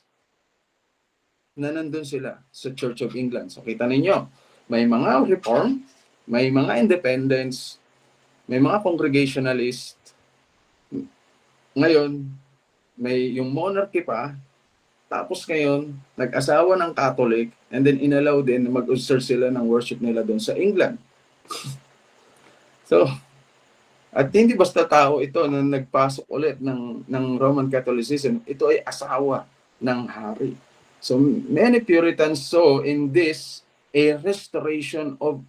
na nandun sila sa Church of England. So kita ninyo, may mga reform, may mga independents, may mga congregationalist. Ngayon, may yung monarchy pa, tapos ngayon, nag-asawa ng Catholic, and then inallow din na mag-observe sila ng worship nila doon sa England. So, at hindi basta tao ito na nagpasok ulit ng Roman Catholicism, ito ay asawa ng hari. So, many Puritans saw in this a restoration of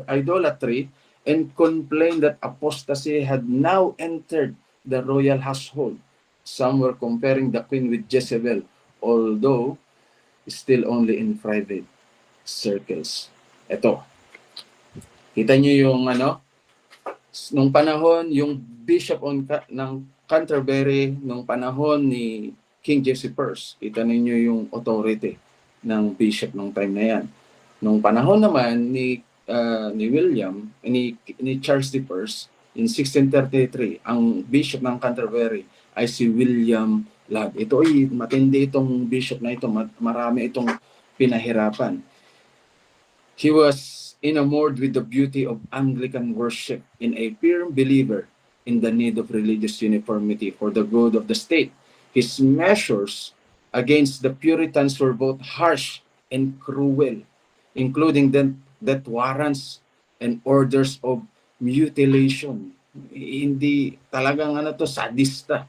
idolatry and complained that apostasy had now entered the royal household. Some were comparing the queen with Jezebel, although still only in private circles. Ito. Kita niyo yung nung panahon, yung bishop ng Canterbury, nung panahon ni King James I, kita niyo yung authority ng bishop nung time na yan. Nung panahon naman ni Charles I, in 1633, ang bishop ng Canterbury ay si William Ladd. Ito ay matindi itong bishop na ito, marami itong pinahirapan. He was enamored with the beauty of Anglican worship and a firm believer in the need of religious uniformity for the good of the state. His measures against the Puritans were both harsh and cruel, including death warrants and orders of mutilation. Hindi talagang sadista.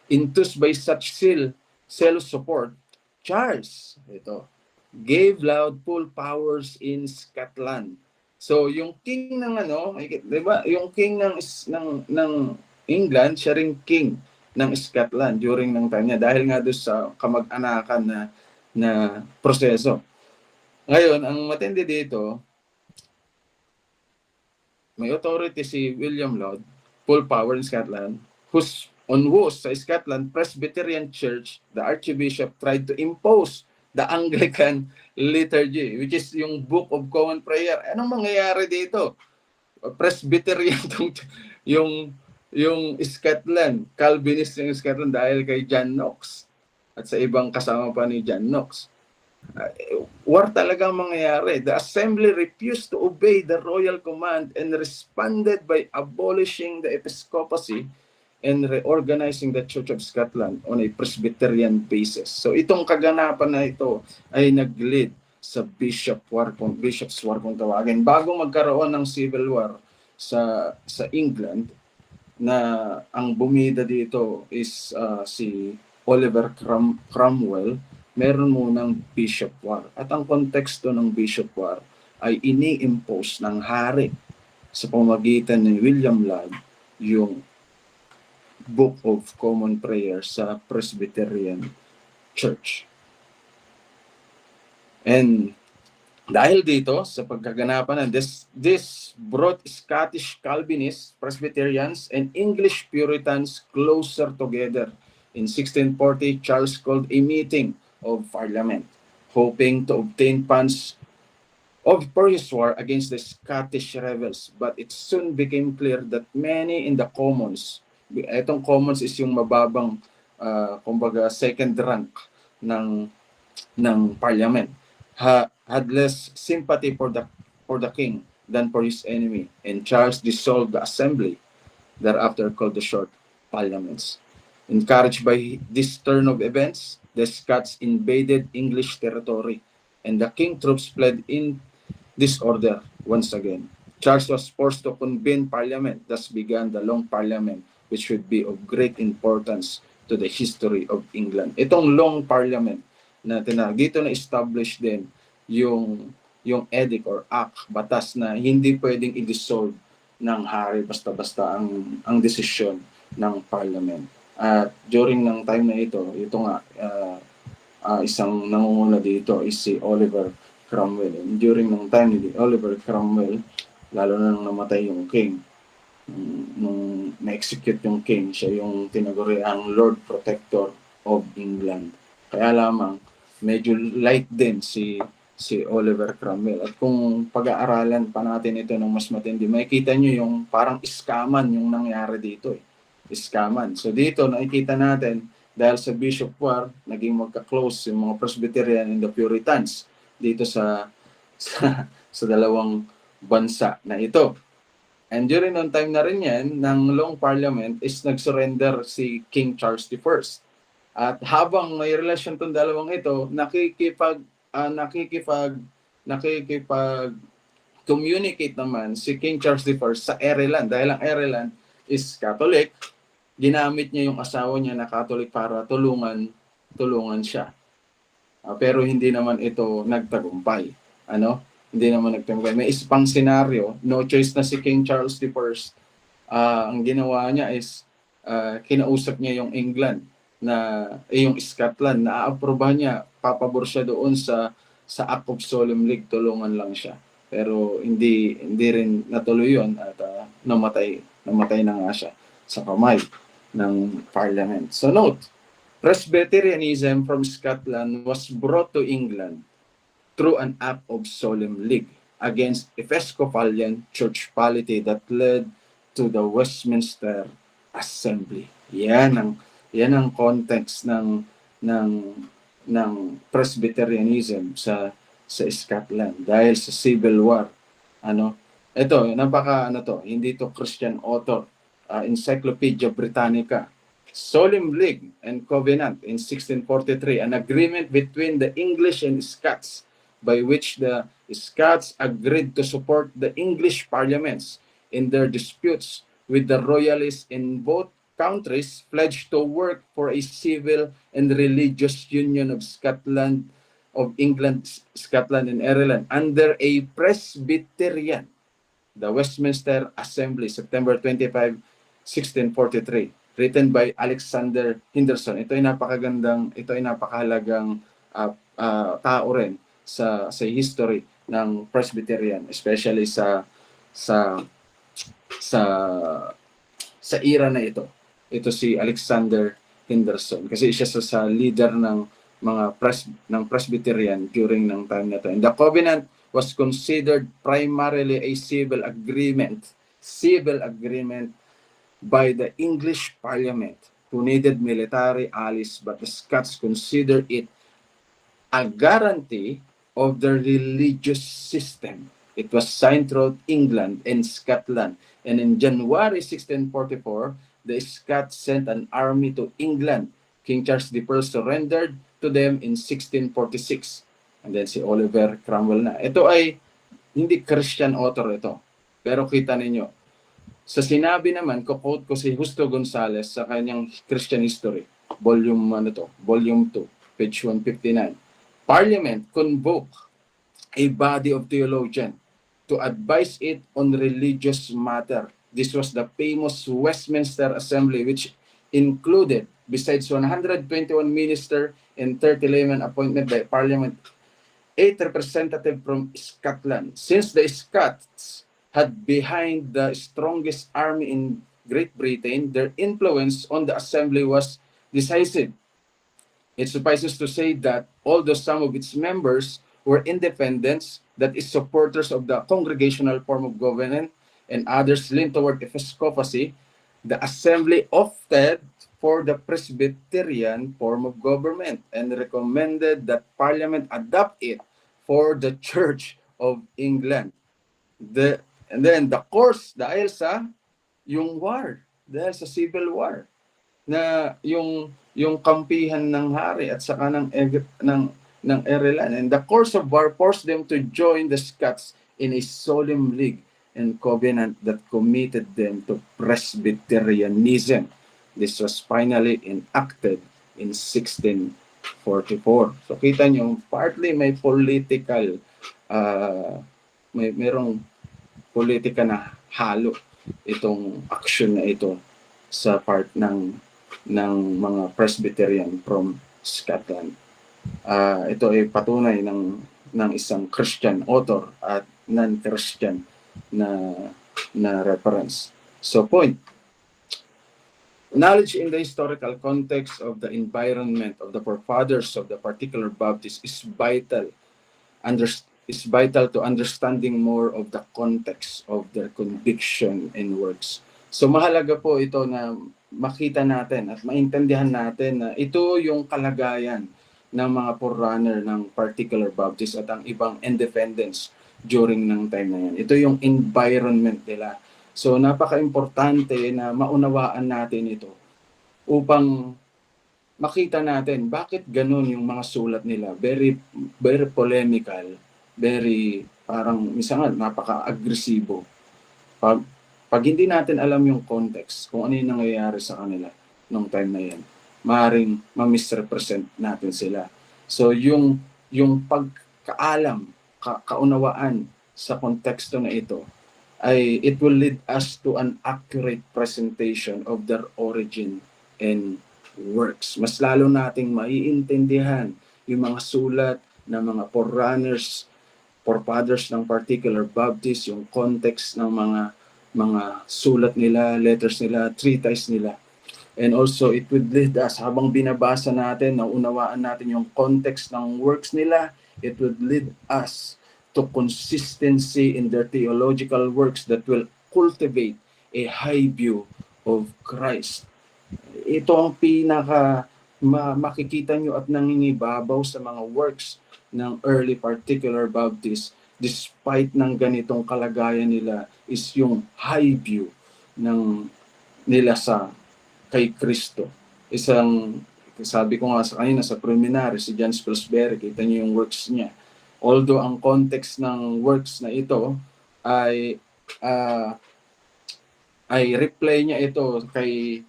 Enthused by such zealous support, Charles gave Laud full powers in Scotland. So yung king ng di ba? Yung king ng England, siya ring king ng Scotland during ng time niya dahil nga doon sa kamag-anakan na proseso. Ngayon, ang matindi dito, may authority si William Laud, full power in Scotland, whose sa Scotland Presbyterian Church, the Archbishop tried to impose the Anglican liturgy, which is yung Book of Common Prayer. Anong mangyayari dito? Presbyterian yung Scotland, Calvinist yung Scotland dahil kay John Knox at sa ibang kasama pa ni John Knox. War talagang mangyayari. The assembly refused to obey the royal command and responded by abolishing the episcopacy and reorganizing the Church of Scotland on a Presbyterian basis. So itong kaganapan na ito ay nag-lead sa Bishop's War kung tawagin. Bago magkaroon ng Civil War sa England, na ang bumida dito is si Oliver Cromwell, meron munang Bishop War. At ang konteksto ng Bishop War ay ini-impose ng hari sa pamagitan ni William Ladd yung Book of Common Prayer sa Presbyterian Church. And dahil dito, sa pagkaganapan this brought Scottish Calvinists, Presbyterians, and English Puritans closer together. In 1640, Charles called a meeting of Parliament, hoping to obtain funds for his war against the Scottish rebels. But it soon became clear that many in the Commons, itong Commons is yung mababang, kumbaga second rank ng Parliament, had less sympathy for the king than for his enemy, and Charles dissolved the assembly, thereafter called the Short Parliaments. Encouraged by this turn of events, the Scots invaded English territory, and the king troops fled in disorder once again. Charles was forced to convene Parliament, thus began the Long Parliament, which should be of great importance to the history of England. Itong Long Parliament na tinawag. Dito na establish din yung edict or act, batas na hindi pwedeng i-dissolve ng hari basta-basta ang desisyon ng parliament. At during ng time na ito nga, isang nangunguna dito is si Oliver Cromwell. And during ng time ni Oliver Cromwell, lalo na nung namatay yung king, nung na-execute yung king, siya yung tinaguri ang Lord Protector of England. Kaya lamang, medyo light din si Oliver Cromwell. At kung pag-aaralan pa natin ito ng mas matindi, makikita nyo yung parang iskaman yung nangyari dito. Iskaman. So dito, nakikita natin, dahil sa Bishop War, naging magka-close yung mga Presbyterian and the Puritans dito sa dalawang bansa na ito. And during noong time na rin yan, ng Long Parliament is nag-surrender si King Charles I. At habang may relasyon tong dalawang ito, nakikipag-communicate naman si King Charles I sa Ireland. Dahil ang Ireland is Catholic, ginamit niya yung asawa niya na Catholic para tulungan siya. Pero hindi naman ito nagtagumpay. Hindi naman nagtagumpay. May isang senaryo, no choice na si King Charles I. Ang ginawa niya is kinausap niya yung England yung Scotland na aaprobahan niya, papabor siya doon sa Act of Solemn League, tulungan lang siya. Pero hindi rin natuloy yun at namatay na nga siya sa kamay ng Parliament. So note, Presbyterianism from Scotland was brought to England through an Act of Solemn League against Episcopalian church polity that led to the Westminster Assembly. Yan ang context ng Presbyterianism sa Scotland dahil sa Civil War. Ito, hindi to Christian author. Encyclopedia Britannica, Solemn League and Covenant in 1643, an agreement between the English and Scots by which the Scots agreed to support the English parliaments in their disputes with the royalists in both countries, pledged to work for a civil and religious union of England, Scotland, and Ireland under a Presbyterian. The Westminster Assembly, September 25, 1643, written by Alexander Henderson. Ito ay napakahalagang tao rin sa history ng Presbyterian, especially sa era na ito. Ito si Alexander Henderson kasi siya sa leader ng mga Presbyterian during ng time na ito. And the covenant was considered primarily a civil agreement by the English Parliament, who needed military allies, but the Scots considered it a guarantee of the religious system. It was signed throughout England and Scotland, and in January 1644, the Scots sent an army to England. King Charles I surrendered to them in 1646. And then si Oliver Cromwell na. Ito ay hindi Christian author ito. Pero kita ninyo, sa sinabi naman, quote ko si Justo Gonzalez sa kanyang Christian History, volume 2, page 159. Parliament convoked a body of theologians to advise it on religious matter. This was the famous Westminster Assembly, which included, besides 121 ministers and 30 laymen appointed by Parliament, 8 representatives from Scotland. Since the Scots had behind the strongest army in Great Britain, their influence on the assembly was decisive. It suffices to say that although some of its members were independents, that is, supporters of the congregational form of government, and others leaned toward episcopacy, the assembly opted for the Presbyterian form of government and recommended that Parliament adopt it for the Church of England. And then the course, dahil sa civil war, na yung kampihan ng hari at saka ng Ireland, and the course of war forced them to join the Scots in a solemn league and covenant that committed them to Presbyterianism. This was finally enacted in 1646. 44. So kita nyo, partly may political, merong politika na halo itong action na ito sa part ng mga Presbyterian from Scotland. Ito ay patunay ng isang Christian author at non-Christian na reference. So point, knowledge in the historical context of the environment of the forefathers of the particular Baptist is vital to understanding more of the context of their conviction and works. So mahalaga po ito na makita natin at maintindihan natin na ito yung kalagayan ng mga forerunner ng particular Baptist at ang ibang independents during ng time na yan. Ito yung environment nila. So napaka-importante na maunawaan natin ito upang makita natin bakit ganun yung mga sulat nila. Very, very polemical, very parang minsan napaka-agresibo. Pag hindi natin alam yung context, kung ano yung nangyayari sa kanila nung time na yan, maaaring ma-misrepresent natin sila. So yung pagkaalam, kaunawaan sa konteksto na ito, ay it will lead us to an accurate presentation of their origin and works. Mas lalo nating maiintindihan yung mga sulat ng mga forerunners, forefathers ng particular Baptist, yung context ng mga sulat nila, letters nila, treatise nila. And also, it would lead us, habang binabasa natin, naunawaan natin yung context ng works nila, it would lead us to consistency in their theological works that will cultivate a high view of Christ. Ito ang pinaka makikita nyo at nangingibabaw sa mga works ng early particular Baptist despite ng ganitong kalagayan nila is yung high view nila kay Kristo. Isang, sabi ko nga sa kanina sa preliminary, si John Spilsbury, kita niyo yung works niya. Although ang context ng works na ito ay reply niya ito kay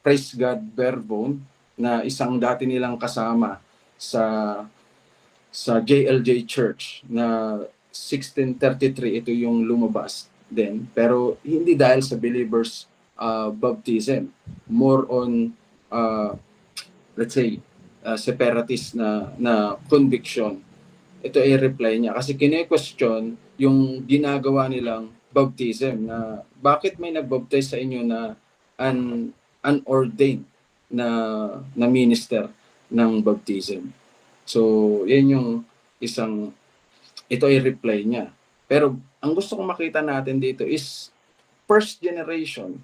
Praise God Berbone na isang dati nilang kasama sa JLJ Church na 1633 ito yung lumabas din, pero hindi dahil sa believers baptism, more on let's say separatist na conviction. Ito ay reply niya kasi kine-question yung ginagawa nilang baptism na bakit may nagbaptize sa inyo na unordained na minister ng baptism. So, yan yung ito ay reply niya. Pero ang gusto kong makita natin dito is first generation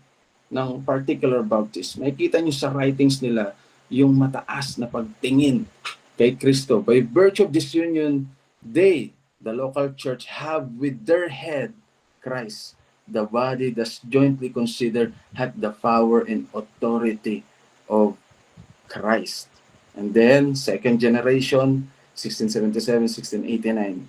ng particular Baptist. Makikita niyo sa writings nila yung mataas na pagtingin kay Kristo. By virtue of this union, they, the local church, have with their head Christ, the body that's jointly considered had the power and authority of Christ. And then, second generation, 1677, 1689,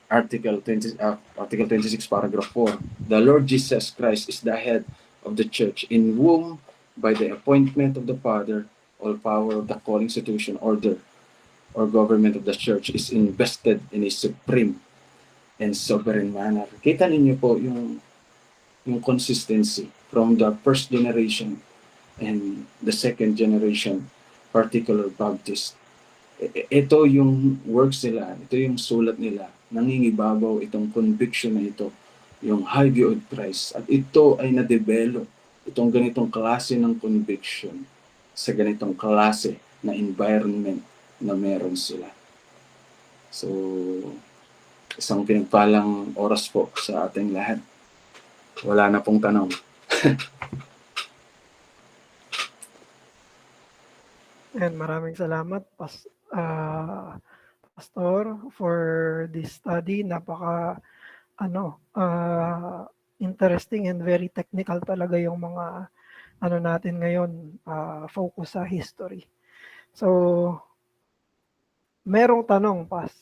Article 26, paragraph 4. The Lord Jesus Christ is the head of the church, in whom, by the appointment of the Father, all power of the whole institution, order, or government of the church is invested in a supreme and sovereign manner. Kita ninyo po yung consistency from the first generation and the second generation particular Baptist. Ito yung works nila, ito yung sulat nila, nangingibabaw itong conviction na ito, yung high view of Christ. At ito ay na-develop, itong ganitong klase ng conviction sa ganitong klase na environment na meron sila. So, isang pinagpalang oras po sa ating lahat. Wala na pong tanong. And maraming salamat, Pastor, for this study. Napaka interesting and very technical talaga yung mga natin ngayon, focus sa history. So, merong tanong, Pas.